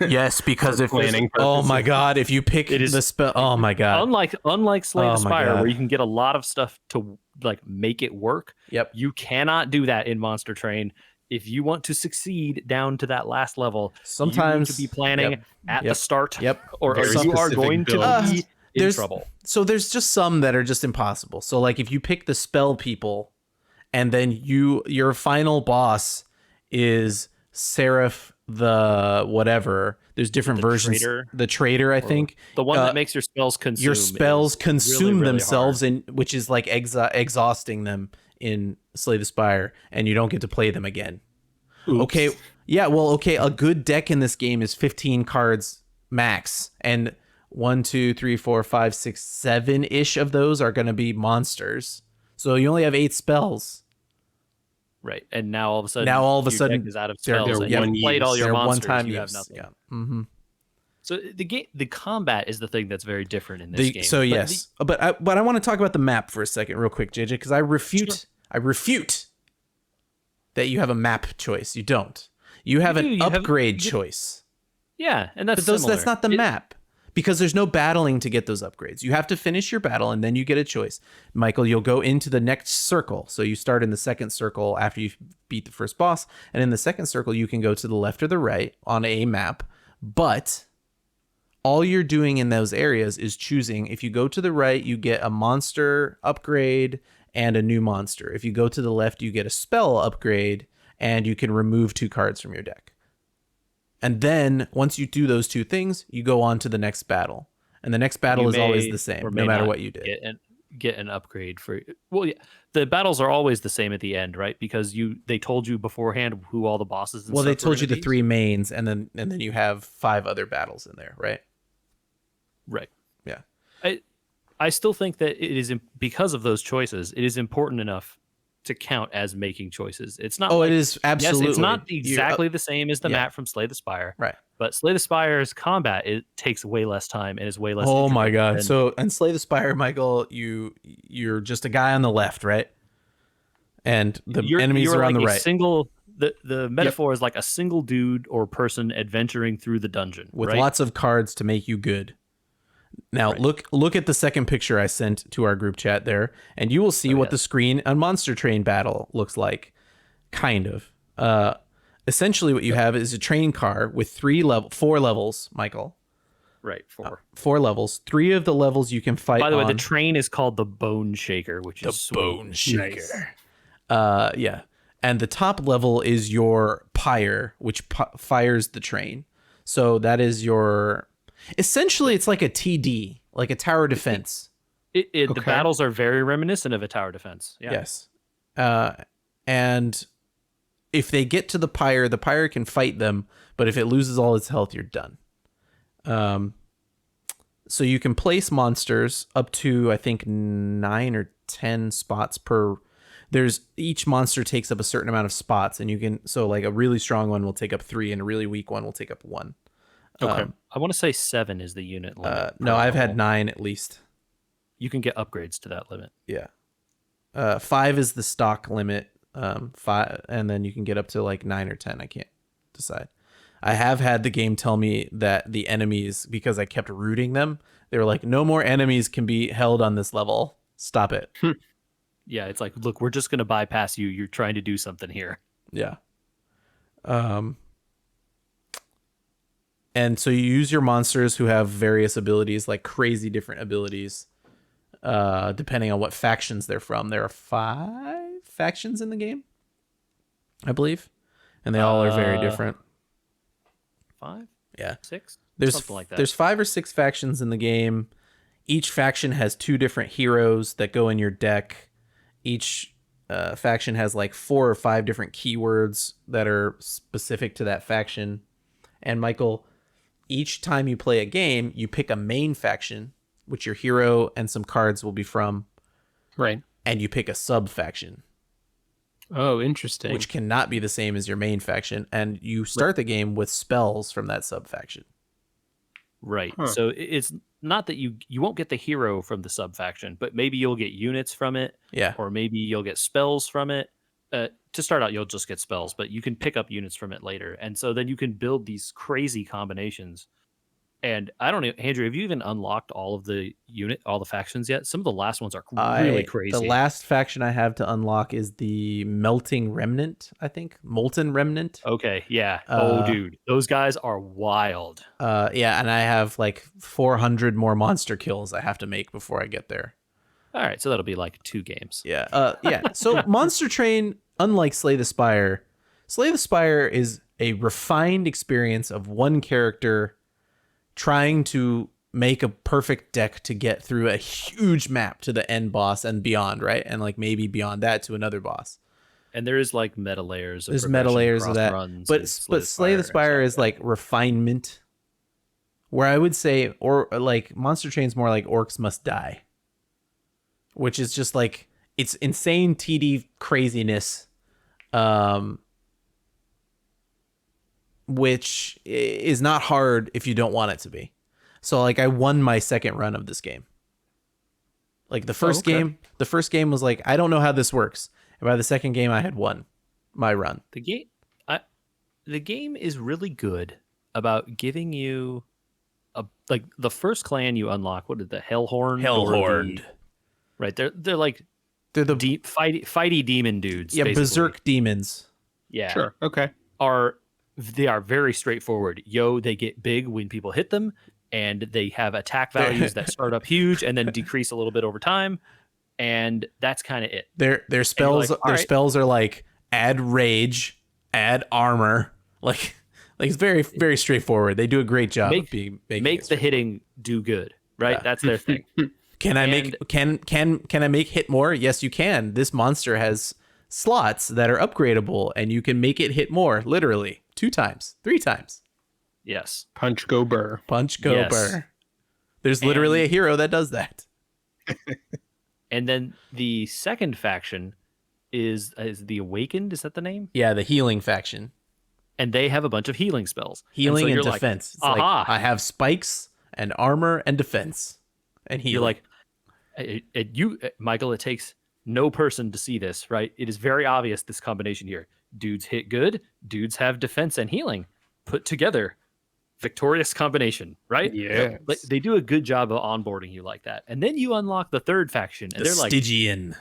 Yes, because if planning oh purposes. my god, if you pick the spell, oh my god. Unlike Slay Oh the my Spire, God. where you can get a lot of stuff to like make it work. Yep. You cannot do that in Monster Train. If you want to succeed down to that last level, Sometimes you need to be planning at the start. Yep. Or Very you are specific going to builds. be in trouble. So there's just some that are just impossible. So like if you pick the spell people, and then your final boss is Seraph the whatever. There's different versions. Traitor? The traitor, I think. The one that makes your spells consume. Your spells is consume really themselves, hard. and which is like exhausting them in Slay the Spire, and you don't get to play them again. Oops. Okay, yeah, well, okay, a good deck in this game is 15 cards max, and 1, 2, 3, 4, 5, 6, 7-ish of those are going to be monsters. So you only have 8 spells. Right, and now all of a sudden, your deck is out of they're spells, and you one have played use. all your They're monsters. one-time You use. have nothing. Yeah. Mm-hmm. So the combat is the thing that's very different in this game. So But yes, but I want to talk about the map for a second, real quick, JJ, because I refute that you have a map choice. You don't. You have an upgrade choice. yeah, and that's But similar. that's not the map, because there's no battling to get those upgrades. You have to finish your battle, and then you get a choice. Michael, you'll go into the next circle. So you start in the second circle after you beat the first boss, and in the second circle, you can go to the left or the right on a map, but all you're doing in those areas is choosing. If you go to the right, you get a monster upgrade and a new monster. If you go to the left, you get a spell upgrade, and you can remove 2 cards from your deck. And then once you do those 2 things, you go on to the next battle. And the next battle is always the same, no matter what you did. Get an upgrade for. Well, yeah, the battles are always the same at the end, right? Because they told you beforehand who all the bosses. Well, they told you the 3 mains, and then you have 5 other battles in there, right? Right. Yeah. I still think that it is because of those choices. It is important enough to count as making choices. It's not. Oh, like, it is absolutely. Yes, it's not exactly the same as the yeah. map from Slay the Spire. Right. But Slay the Spire's combat, it takes way less time and is way less. Oh my god! than- So in Slay the Spire, Michael, you're just a guy on the left, right? And the enemies are on the right. The metaphor is like a single dude or person adventuring through the dungeon with right? lots of cards to make you good. Now look at the second picture I sent to our group chat there, and you will see what the screen on Monster Train battle looks like. Kind of. Essentially, what you have is a train car with 4 levels, Michael. Right, 4. 4 levels. 3 of the levels you can fight. By the way, on. the train is called the Bone Shaker, which The is sweet. Bone Shaker. Nice. Yeah. And the top level is your pyre, which fires the train. So that is your. Essentially, it's like a TD, like a tower defense. The battles are very reminiscent of a tower defense. Yeah. Yes. And if they get to the pyre can fight them, but if it loses all its health, you're done. So you can place monsters up to, I think, 9 or 10 spots per. Each monster takes up a certain amount of spots, and you can. So like a really strong one will take up 3, and a really weak one will take up 1. Okay. I want to say 7 is the unit limit. No, I've had 9 at least. You can get upgrades to that limit. Yeah. 5 is the stock limit. 5, and then you can get up to like 9 or 10. I can't decide. I have had the game tell me that the enemies, because I kept rooting them, they were like, no more enemies can be held on this level. Stop it. Yeah, it's like, look, we're just going to bypass you. You're trying to do something here. Yeah. And so you use your monsters who have various abilities, like crazy different abilities, depending on what factions they're from. There are 5 factions in the game, I believe, and they all are very different. 5? Yeah. 6? There's Something like that. There's 5 or 6 factions in the game. Each faction has 2 different heroes that go in your deck. Each faction has like 4 or 5 different keywords that are specific to that faction. And Michael, each time you play a game, you pick a main faction, which your hero and some cards will be from. Right. And you pick a sub faction. Oh, interesting. which cannot be the same as your main faction, and you start the game with spells from that sub faction. Right. Huh. So it's not that you won't get the hero from the sub faction, but maybe you'll get units from it, Yeah. or maybe you'll get spells from it. To start out, you'll just get spells, but you can pick up units from it later, and so then you can build these crazy combinations. And I don't know, Andrew, have you even unlocked all the factions yet? Some of the last ones are really crazy. The last faction I have to unlock is the Melting Remnant, I think. Molten Remnant. Okay, yeah. Dude, those guys are wild. Yeah, and I have like 400 more monster kills I have to make before I get there. All right, so that'll be like 2 games. Yeah. Yeah. So Monster Train, unlike Slay the Spire is a refined experience of one character trying to make a perfect deck to get through a huge map to the end boss and beyond, right? And like maybe beyond that to another boss. And there is like meta layers. There's meta layers of that. But Slay the Spire is like refinement. Where I would say, or like Monster Train's more like Orcs Must Die, which is just like it's insane TD craziness, which is not hard if you don't want it to be. So like I won my second run of this game. Like the first game was like, I don't know how this works. And by the second game I had won my run. The game is really good about giving you like the first clan you unlock. What did the Hellhorn? Right, they're the deep fighty demon dudes. Yeah, basically. berserk demons. Yeah, Sure. Okay. They are very straightforward. They get big when people hit them, and they have attack values that start up huge and then decrease a little bit over time, and that's kind of it. Their spells spells are like add rage, add armor, like it's very very straightforward. They do a great job of make the hitting do good, right? Yeah. That's their thing. Can I make hit more? Yes, you can. This monster has slots that are upgradable, and you can make it hit more, literally 2 times, 3 times. Yes. Punch go burr. Burr. There's literally a hero that does that. And then the second faction is the Awakened. Is that the name? Yeah, the healing faction. And they have a bunch of healing spells. Healing and defense. Like, it's like I have spikes and armor and defense and healing. You're like, Michael, it takes no person to see this, right? It is very obvious, this combination here. Dudes hit good, dudes have defense and healing. Put together, victorious combination, right? Yeah. They do a good job of onboarding you like that. And then you unlock the third faction, and they're like Stygian.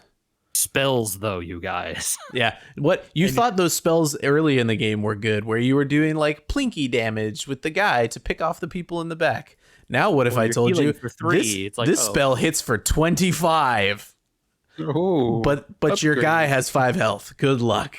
Spells, though, you guys. Yeah. What you thought those spells early in the game were good, where you were doing like plinky damage with the guy to pick off the people in the back. Now what if I told you for 3, this spell hits for 25? Oh, but your guy has 5 health. Good luck.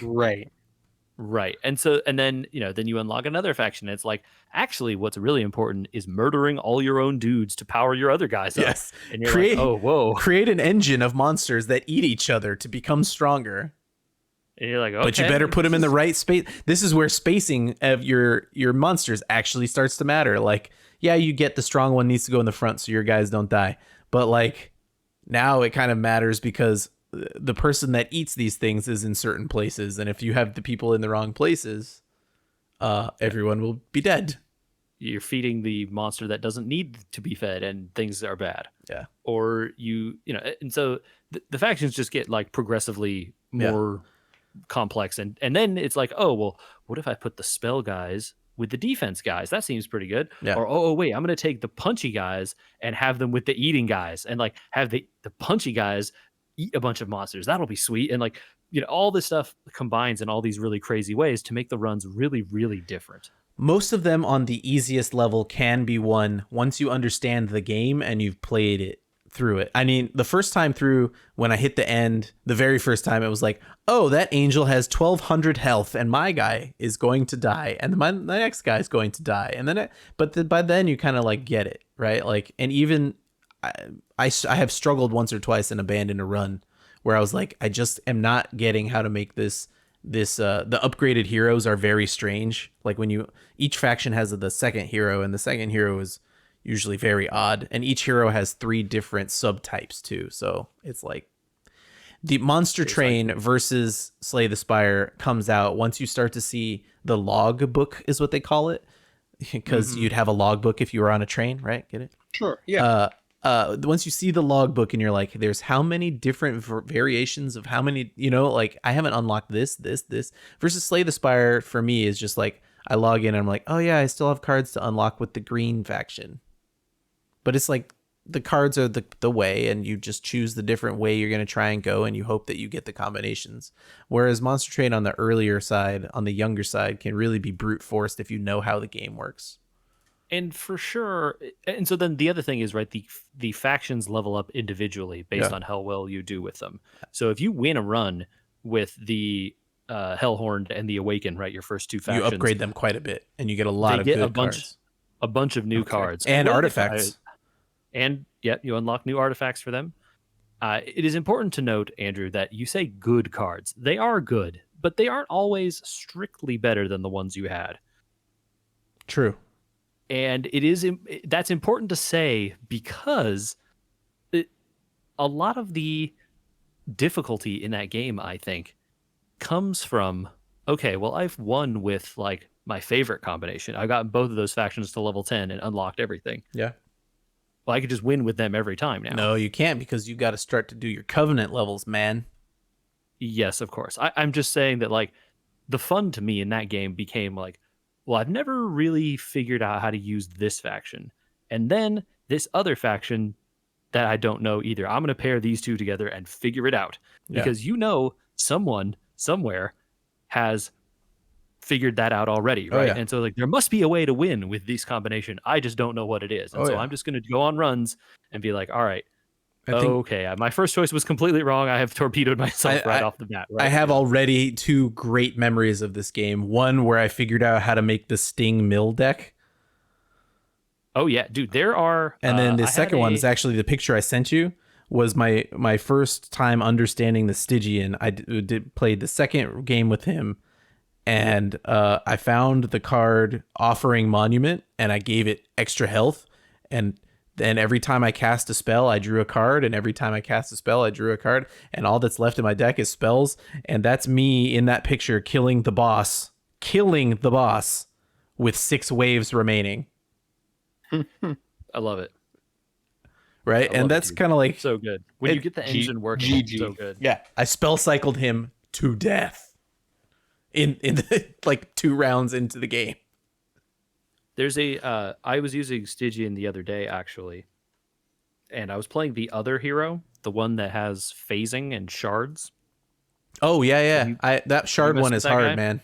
Right. And then you unlock another faction. It's like, actually, what's really important is murdering all your own dudes to power your other guys up. Yes. And you're like, oh, whoa. Create an engine of monsters that eat each other to become stronger. And you're like, okay. But you better put them in the right space. This is where spacing of your monsters actually starts to matter. Like, yeah, you get the strong one needs to go in the front so your guys don't die. But like now it kind of matters because the person that eats these things is in certain places. And if you have the people in the wrong places, everyone will be dead. You're feeding the monster that doesn't need to be fed and things are bad. Yeah. Or and so the factions just get like progressively more complex. And then it's like, oh, well, what if I put the spell guys with the defense guys? That seems pretty good. Yeah. Or, oh, wait, I'm going to take the punchy guys and have them with the eating guys and like have the punchy guys eat a bunch of monsters. That'll be sweet. And like, all this stuff combines in all these really crazy ways to make the runs really, really different. Most of them on the easiest level can be won once you understand the game and you've played it through it. I mean, the first time through, when I hit the end, the very first time, it was like, oh, that angel has 1,200 health and my guy is going to die and the next guy is going to die. And then by then you kind of like get it, right? Like, and even I have struggled once or twice and abandoned a run where I was like, I just am not getting how to make this the upgraded heroes are very strange. Like when each faction has the second hero, and the second hero is usually very odd, and each hero has 3 different subtypes too. So it's like The Monster Case Train like- versus Slay the Spire comes out once you start to see the log book, is what they call it, because Mhm. you'd have a log book if you were on a train, right? Get it? Sure. Yeah. Once you see the logbook and you're like, there's how many different variations of how many, like I haven't unlocked this versus Slay the Spire for me is just like I log in and I'm like, oh yeah, I still have cards to unlock with the green faction. But it's like the cards are the way, and you just choose the different way you're going to try and go, and you hope that you get the combinations. Whereas Monster Train on the earlier side, on the younger side, can really be brute forced if you know how the game works. And for sure, and so then the other thing is, right, the factions level up individually based Yeah. on how well you do with them. So if you win a run with the Hellhorned and the Awaken, right, your first two factions, You upgrade them quite a bit, and you get a lot they of get good a bunch cards. a bunch of new cards And well, artifacts. and yeah, you unlock new artifacts for them. It is important to note, Andrew, that you say good cards. They are good, but they aren't always strictly better than the ones you had. True. And that's important to say because a lot of the difficulty in that game, I think, comes from, okay, well, I've won with like my favorite combination. I got both of those factions to level 10 and unlocked everything. Yeah. Well, I could just win with them every time now. No, you can't, because you got to start to do your covenant levels, man. Yes, of course. I'm just saying that like the fun to me in that game became like, well, I've never really figured out how to use this faction. And then this other faction that I don't know either. I'm going to pair these two together and figure it out. Yeah. Because someone somewhere has figured that out already, Oh, right? yeah. And so like there must be a way to win with this combination. I just don't know what it is. And Oh, so yeah. I'm just going to go on runs and be like, all right, I think okay, my first choice was completely wrong. I have torpedoed myself right off the bat. Right? I have already 2 great memories of this game. One where I figured out how to make the Sting Mill deck. Oh yeah, dude, there are. And then the I had second one is actually the picture I sent you was my first time understanding the Stygian. I played the second game with him, and I found the card offering Monument, and I gave it extra health, and then every time I cast a spell, I drew a card, and every time I cast a spell, I drew a card, and all that's left in my deck is spells, and that's me in that picture killing the boss with 6 waves remaining. I love it. Right? I love And it, that's dude. kind of like, So good. When you get the engine working, it's GG. so good. yeah, I spell cycled him to death in the, like 2 rounds into the game. There's I was using Stygian the other day actually, and I was playing the other hero, the one that has phasing and shards. Oh yeah. you- That shard messed one with is that hard, guy? man.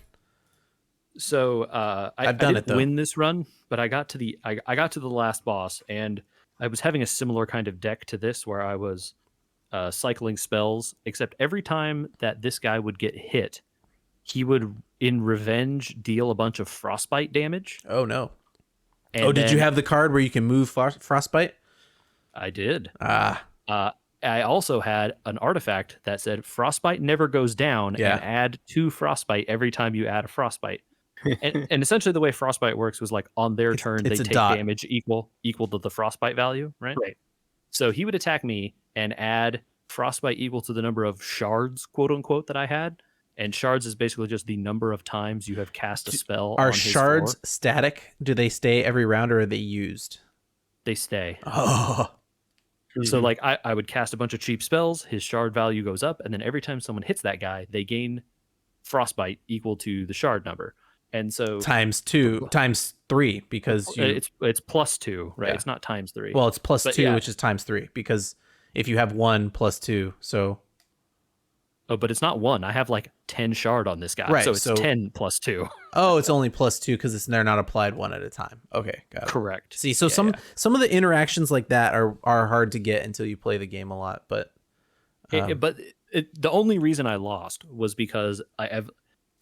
So I've done I it, didn't though. win this run, but I got to the last boss, and I was having a similar kind of deck to this where I was cycling spells, except every time that this guy would get hit, he would in revenge deal a bunch of frostbite damage. Oh no. And Did you then have the card where you can move frostbite? I did. Ah, I also had an artifact that said frostbite never goes down, Yeah. and add 2 frostbite every time you add a frostbite. and essentially the way frostbite works was like on their turn it's they a take dot. damage equal to the frostbite value, right? Right. So he would attack me and add frostbite equal to the number of shards, quote unquote, that I had. And shards is basically just the number of times you have cast a spell. Are on his shards floor. static? Do they stay every round, or are they used? They stay. Oh, So like I would cast a bunch of cheap spells, his shard value goes up, and then every time someone hits that guy, they gain frostbite equal to the shard number. And so times 3 because you. it's plus 2, right? Yeah. It's not times 3. Well, it's plus But 2, yeah. which is times 3, because if you have 1 plus 2, so Oh, but it's not 1. I have like 10 shard on this guy. Right, So it's so- 10 plus 2. it's only plus 2 because they're not applied 1 at a time. Okay, got it. Correct. See, so Yeah, some of the interactions like that are hard to get until you play the game a lot, but the only reason I lost was because I have.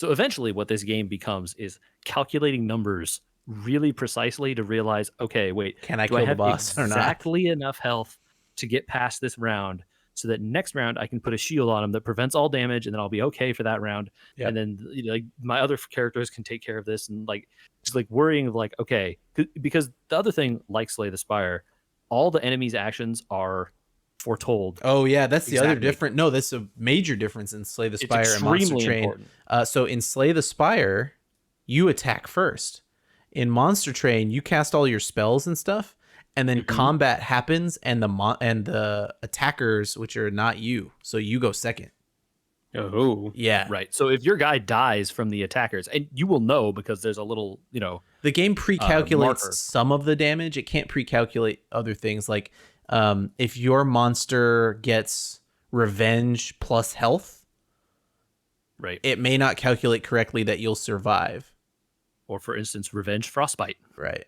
So eventually, what this game becomes is calculating numbers really precisely to realize, okay, wait, can I do kill I the have boss or not? exactly enough health to get past this round, so that next round I can put a shield on him that prevents all damage, and then I'll be okay for that round. Yep. And then like my other characters can take care of this, and like just like worrying of like, okay, because the other thing, like Slay the Spire, all the enemies' actions are foretold. Oh yeah, that's the other Exactly. different. No, that's a major difference in Slay the It's Spire and Monster extremely Train. important. So in Slay the Spire, you attack first. In Monster Train, you cast all your spells and stuff, and then combat happens, and the attackers, which are not you, so you go second. Oh, Yeah, Right. So if your guy dies from the attackers, and you will know because there's a little, the game pre-calculates marker. some of the damage. It can't pre-calculate other things like if your monster gets revenge plus health, Right. it may not calculate correctly that you'll survive. Or for instance, revenge frostbite, Right.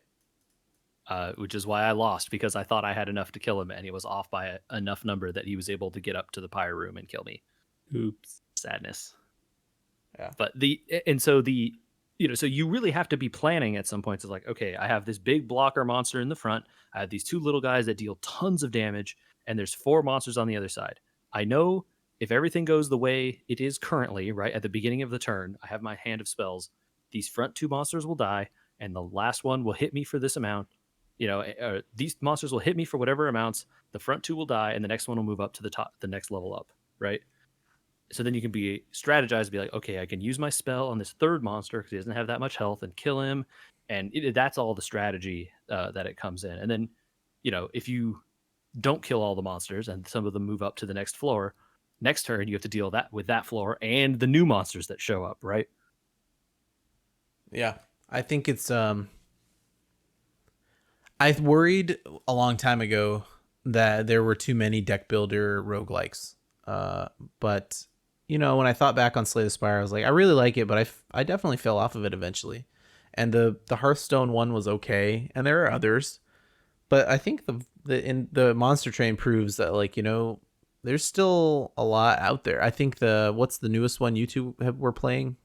which is why I lost because I thought I had enough to kill him, and he was off by enough number that he was able to get up to the pyre room and kill me. oops. Sadness. Yeah. But so you really have to be planning at some points. It's like, okay, I have this big blocker monster in the front. I have these two little guys that deal tons of damage, and there's 4 monsters on the other side. I know if everything goes the way it is currently, right at the beginning of the turn, I have my hand of spells. These front 2 monsters will die, and the last one will hit me for this amount. These monsters will hit me for whatever amounts. The front 2 will die, and the next one will move up to the top, the next level up, right? So then you can be strategize, be like, okay, I can use my spell on this 3rd monster because he doesn't have that much health and kill him. And that's all the strategy that it comes in. And then, if you don't kill all the monsters and some of them move up to the next floor, next turn you have to deal with that floor and the new monsters that show up, right? Yeah. I think it's I worried a long time ago that there were too many deck builder roguelikes. But when I thought back on Slay the Spire, I was like, I really like it, but I definitely fell off of it eventually. And the Hearthstone one was okay, and there are others, but I think the Monster Train proves that there's still a lot out there. I think what's the newest one you two were playing?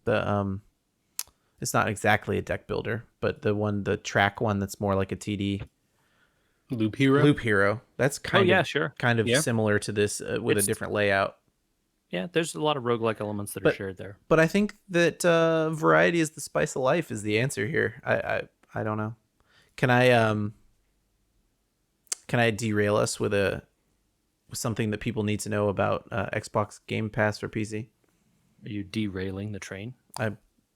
It's not exactly a deck builder, but the track one that's more like a TD. Loop Hero. Loop Hero. That's kind of Sure. kind of Yeah. similar to this with a different layout. Yeah, there's a lot of roguelike elements that are shared there. But I think that variety is the spice of life is the answer here. I don't know. Can I derail us with something that people need to know about Xbox Game Pass for PC? Are you derailing the train?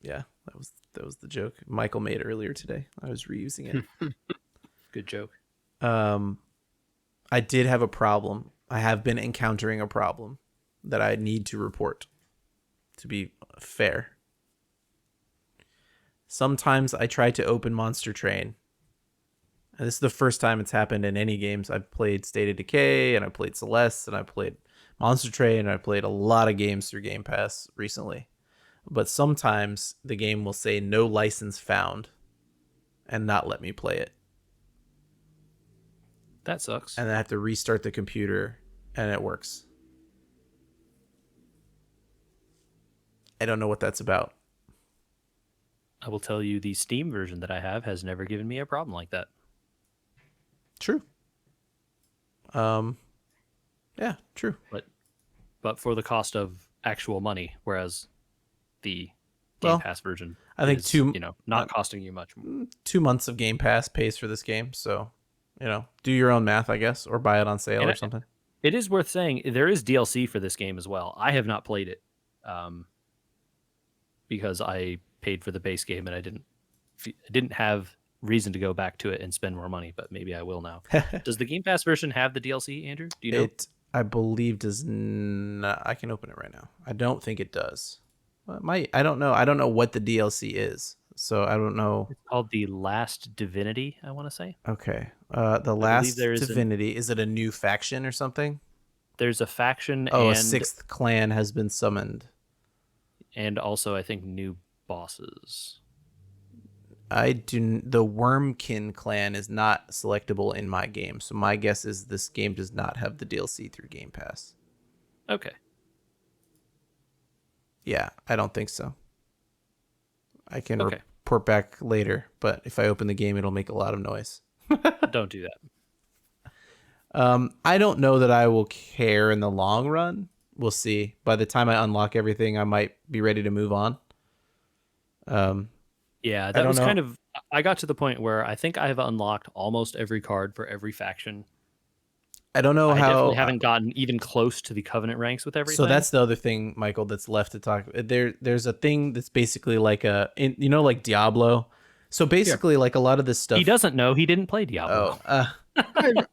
Yeah, that was the joke Michael made earlier today. I was reusing it. Good joke. I did have a problem. I have been encountering a problem that I need to report, to be fair. Sometimes I try to open Monster Train, and this is the first time it's happened in any games. I've played State of Decay, and I played Celeste, and I played Monster Train, and I played a lot of games through Game Pass recently. But sometimes the game will say no license found and not let me play it. That sucks. And I have to restart the computer, and it works. I don't know what that's about. I will tell you the Steam version that I have has never given me a problem like that. True. Yeah, true. But for the cost of actual money, whereas the Well, Game Pass version I think is, not costing you much. 2 months of Game Pass pays for this game, so do your own math, I guess, or buy it on sale or something. It is worth saying there is DLC for this game as well. I have not played it because I paid for the base game and I didn't have reason to go back to it and spend more money, but maybe I will now. Does the Game Pass version have the DLC, Andrew? Do you know? It, I believe, does not. I can open it right now. I don't think it does. Well, it might. I don't know. I don't know what the DLC is, so I don't know. It's called The Last Divinity, I want to say. Okay. The Last there is Divinity. Is it a new faction or something? There's a faction Oh, and a 6th clan has been summoned. And also, I think, new bosses. The Wormkin clan is not selectable in my game, so my guess is this game does not have the DLC through Game Pass. Okay. Yeah, I don't think so. I can Okay. report back later, but if I open the game, it'll make a lot of noise. Don't do that. I don't know that I will care in the long run. We'll see. By the time I unlock everything, I might be ready to move on. Yeah, that don't was know. kind of... I got to the point where I think I have unlocked almost every card for every faction. I don't know I definitely how. haven't gotten even close to the Covenant ranks with everything. So that's the other thing, Michael, that's left to talk. There's a thing that's basically like like Diablo. So basically, like a lot of this stuff. He doesn't know. He didn't play Diablo. Oh,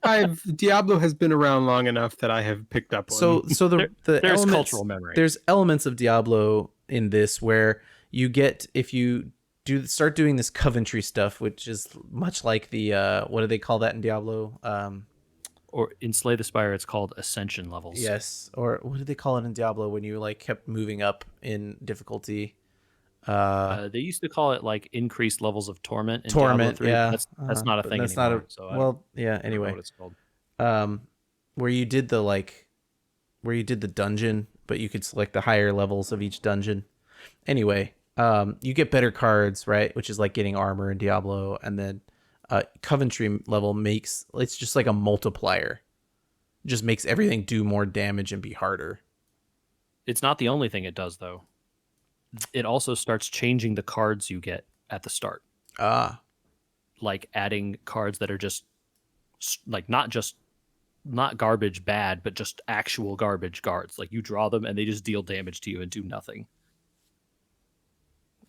I've Diablo has been around long enough that I have picked up on. so the There's elements, cultural memory. There's elements of Diablo in this where you get, if you start doing this Coventry stuff, which is much like the what do they call that in Diablo? Or in Slay the Spire, it's called Ascension levels. Yes, or what did they call it in Diablo when you like kept moving up in difficulty? They used to call it like increased levels of torment in Torment, Diablo 3. yeah. That's not a But thing that's anymore. not a, So I well, yeah. don't know Anyway, what it's called. Where you did the where you did the dungeon, but you could select the higher levels of each dungeon. Anyway, you get better cards, right? Which is like getting armor in Diablo, and then Coventry level it's just like a multiplier. It just makes everything do more damage and be harder. It's not the only thing it does, though. It also starts changing the cards you get at the start. Ah, Like adding cards that are just like not garbage bad, but just actual garbage cards. Like you draw them and they just deal damage to you and do nothing.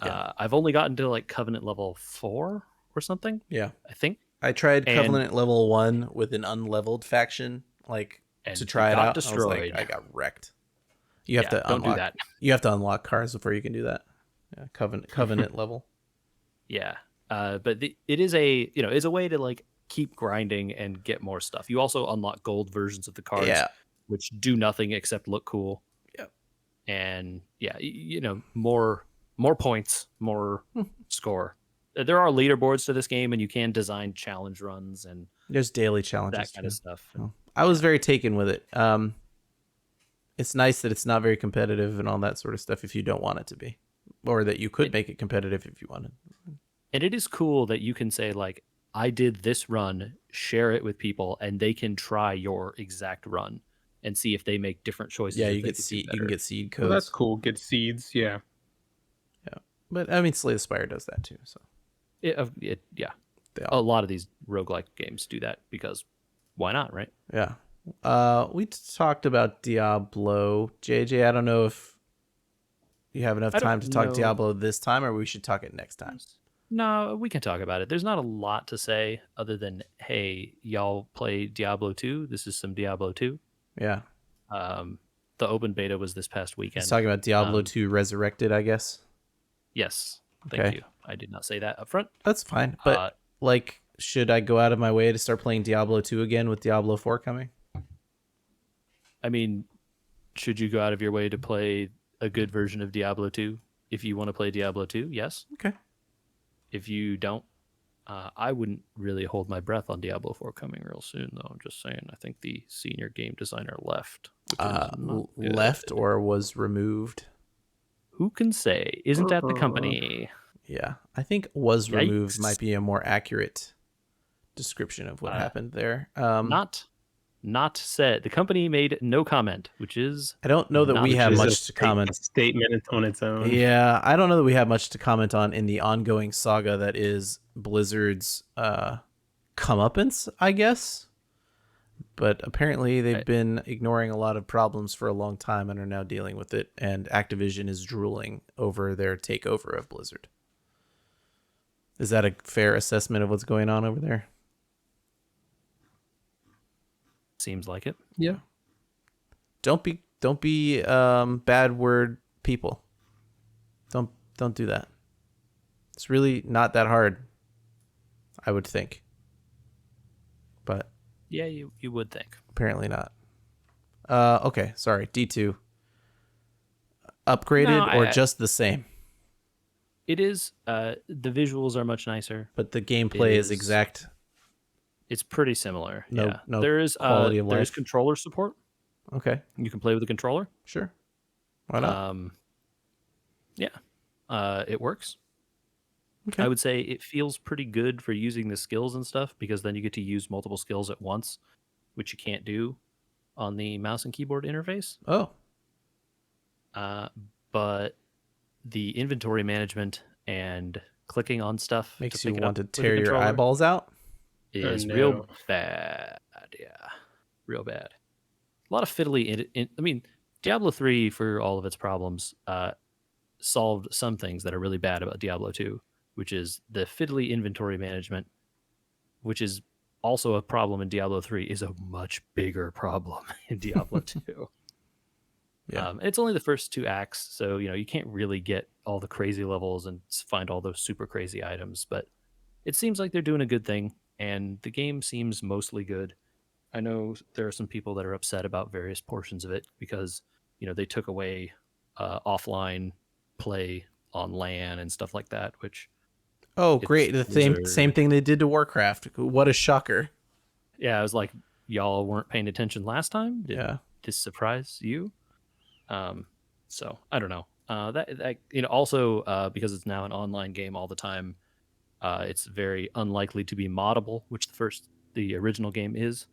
Yeah. I've only gotten to like Covenant level 4 or something. yeah. I think. I tried And- Covenant level 1 with an unleveled faction, And to try it got out. destroyed. I was like, I got wrecked. You have to don't unlock. do that. You have to unlock cards before you can do that. Yeah, Covenant level. Yeah. But it is it's a way to like keep grinding and get more stuff. You also unlock gold versions of the cards, Yeah. which do nothing except look cool. Yep. And yeah, more points, more score. There are leaderboards to this game, and you can design challenge runs and There's daily challenges. that kind of stuff. Oh. I was very taken with it. It's nice that it's not very competitive and all that sort of stuff if you don't want it to be, or that you could make it competitive if you wanted. And it is cool that you can say like, I did this run, share it with people, and they can try your exact run and see if they make different choices. Yeah, if you they get could do seed. You better. can get seed codes. Well, that's cool. Get seeds. Yeah. But I mean, Slay the Spire does that too. So Yeah. they A all, lot of these roguelike games do that because why not, right? yeah. We talked about Diablo. JJ, I don't know if you have enough I don't time to talk know. Diablo this time, or we should talk it next time. No, we can talk about it. There's not a lot to say other than, hey, y'all play Diablo 2. This is some Diablo 2. Yeah. The open beta was this past weekend. He's talking about Diablo 2 Resurrected, I guess. Yes. Thank Okay. you. I did not say that up front. That's fine. But should I go out of my way to start playing Diablo 2 again with Diablo 4 coming? I mean, should you go out of your way to play a good version of Diablo 2 if you want to play Diablo 2? Yes. Okay. If you don't, I wouldn't really hold my breath on Diablo 4 coming real soon, though. I'm just saying. I think the senior game designer left. Which is not good. Left or was removed? Who can say? Isn't that the company? Yeah. I think was removed Yikes. might be a more accurate description of what happened there. Not said. The company made no comment, which is I don't know that not we have It's a much to comment. Statement on its own. Yeah, I don't know that we have much to comment on in the ongoing saga that is Blizzard's comeuppance, I guess. But apparently they've been ignoring a lot of problems for a long time and are now dealing with it, and Activision is drooling over their takeover of Blizzard. Is that a fair assessment of what's going on over there? seems like it. Yeah. Don't be bad word people. Don't do that. It's really not that hard, I would think. But Yeah, you would think. apparently not. Okay, sorry. D2. Upgraded or just the same? It is. The visuals are much nicer. But the gameplay is is- exact. It's pretty similar. No there is quality of there is life. controller support. Okay, You can play with the controller. sure. Why not? It works. Okay. I would say it feels pretty good for using the skills and stuff because then you get to use multiple skills at once, which you can't do on the mouse and keyboard interface. Oh, But the inventory management and clicking on stuff makes to you pick it want up to with the tear your controller eyeballs out. is Oh, no. real bad. Yeah, real bad. A lot of fiddly. I mean, Diablo 3, for all of its problems, solved some things that are really bad about Diablo 2, which is the fiddly inventory management, which is also a problem in Diablo 3, is a much bigger problem in Diablo 2. Yeah. It's only the first 2 acts, so you can't really get all the crazy levels and find all those super crazy items, but it seems like they're doing a good thing, and the game seems mostly good. I know there are some people that are upset about various portions of it because they took away offline play on LAN and stuff like that, which Oh, it's great. The same Blizzard. thing they did to Warcraft. What a shocker. Yeah, I was like, y'all weren't paying attention last time. Did Yeah. this surprise you? So I don't know. That also because it's now an online game all the time, it's very unlikely to be moddable, which the original game is.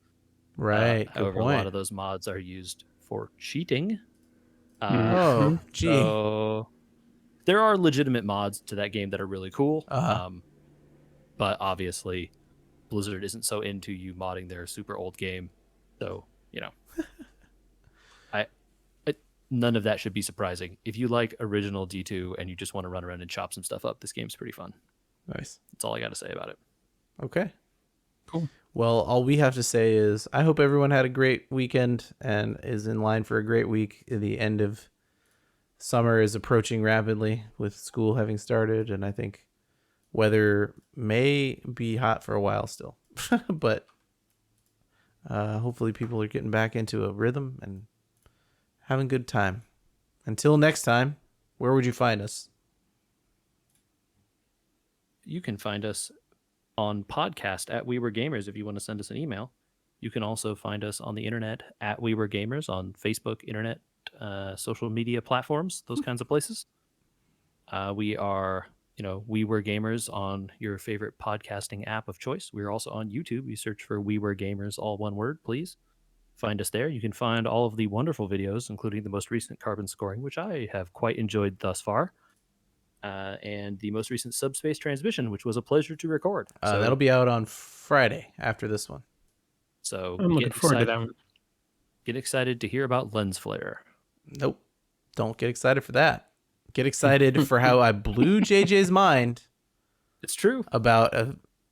Right. Good However, a lot point. of those mods are used for cheating. Oh, gee. So there are legitimate mods to that game that are really cool. Uh-huh. But obviously, Blizzard isn't so into you modding their super old game. So, I none of that should be surprising. If you like original D2 and you just want to run around and chop some stuff up, this game's pretty fun. Nice. That's all I got to say about it. Okay. Cool. Well, all we have to say is I hope everyone had a great weekend and is in line for a great week. The end of summer is approaching rapidly with school having started, and I think weather may be hot for a while still. But hopefully people are getting back into a rhythm and having a good time. Until next time, where would you find us? You can find us on podcast at We Were Gamers if you want to send us an email. You can also find us on the internet at We Were Gamers on Facebook, internet, social media platforms, those kinds of places. We are, We Were Gamers on your favorite podcasting app of choice. We're also on YouTube. You search for We Were Gamers, all one word, please. Find us there. You can find all of the wonderful videos, including the most recent carbon scoring, which I have quite enjoyed thus far. And the most recent subspace transmission, which was a pleasure to record. So That'll be out on Friday after this one. So I'm looking forward to that one. Get excited to hear about lens flare. Nope. Don't get excited for that. Get excited for how I blew JJ's mind. It's true. About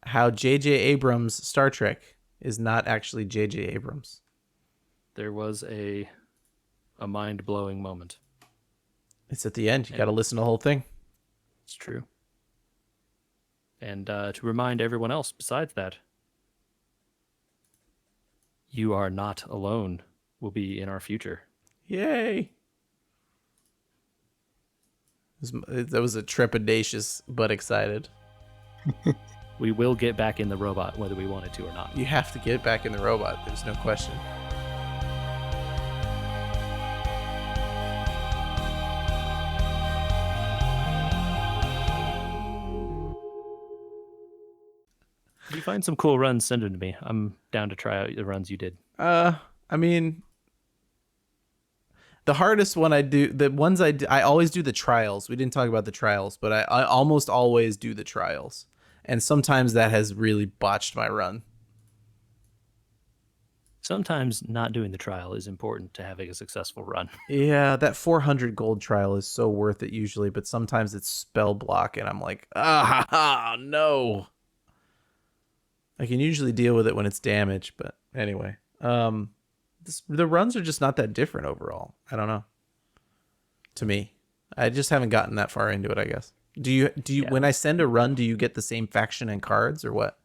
how J.J. Abrams' Star Trek is not actually J.J. Abrams. There was a mind-blowing moment. It's at the end. You got to listen to the whole thing. It's true. And to remind everyone else besides that, you are not alone will be in our future. Yay. That was a trepidatious but excited. We will get back in the robot whether we wanted to or not. You have to get back in the robot. There's no question. If you find some cool runs, send them to me. I'm down to try out the runs you did. I mean, the hardest one the ones I always do the trials. We didn't talk about the trials, but I almost always do the trials. And sometimes that has really botched my run. Sometimes not doing the trial is important to having a successful run. Yeah, that 400 gold trial is so worth it usually, but sometimes it's spell block and I'm like, no. I can usually deal with it when it's damage, but anyway. The runs are just not that different overall. I don't know. To me, I just haven't gotten that far into it, I guess. Do you Yeah. When I send a run, do you get the same faction and cards or what?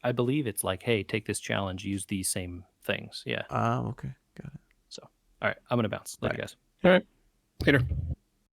I believe it's like, hey, take this challenge, use these same things. Yeah. Oh, okay. Got it. So, all right, I'm going to bounce. Later, Bye. guys. All right. Later.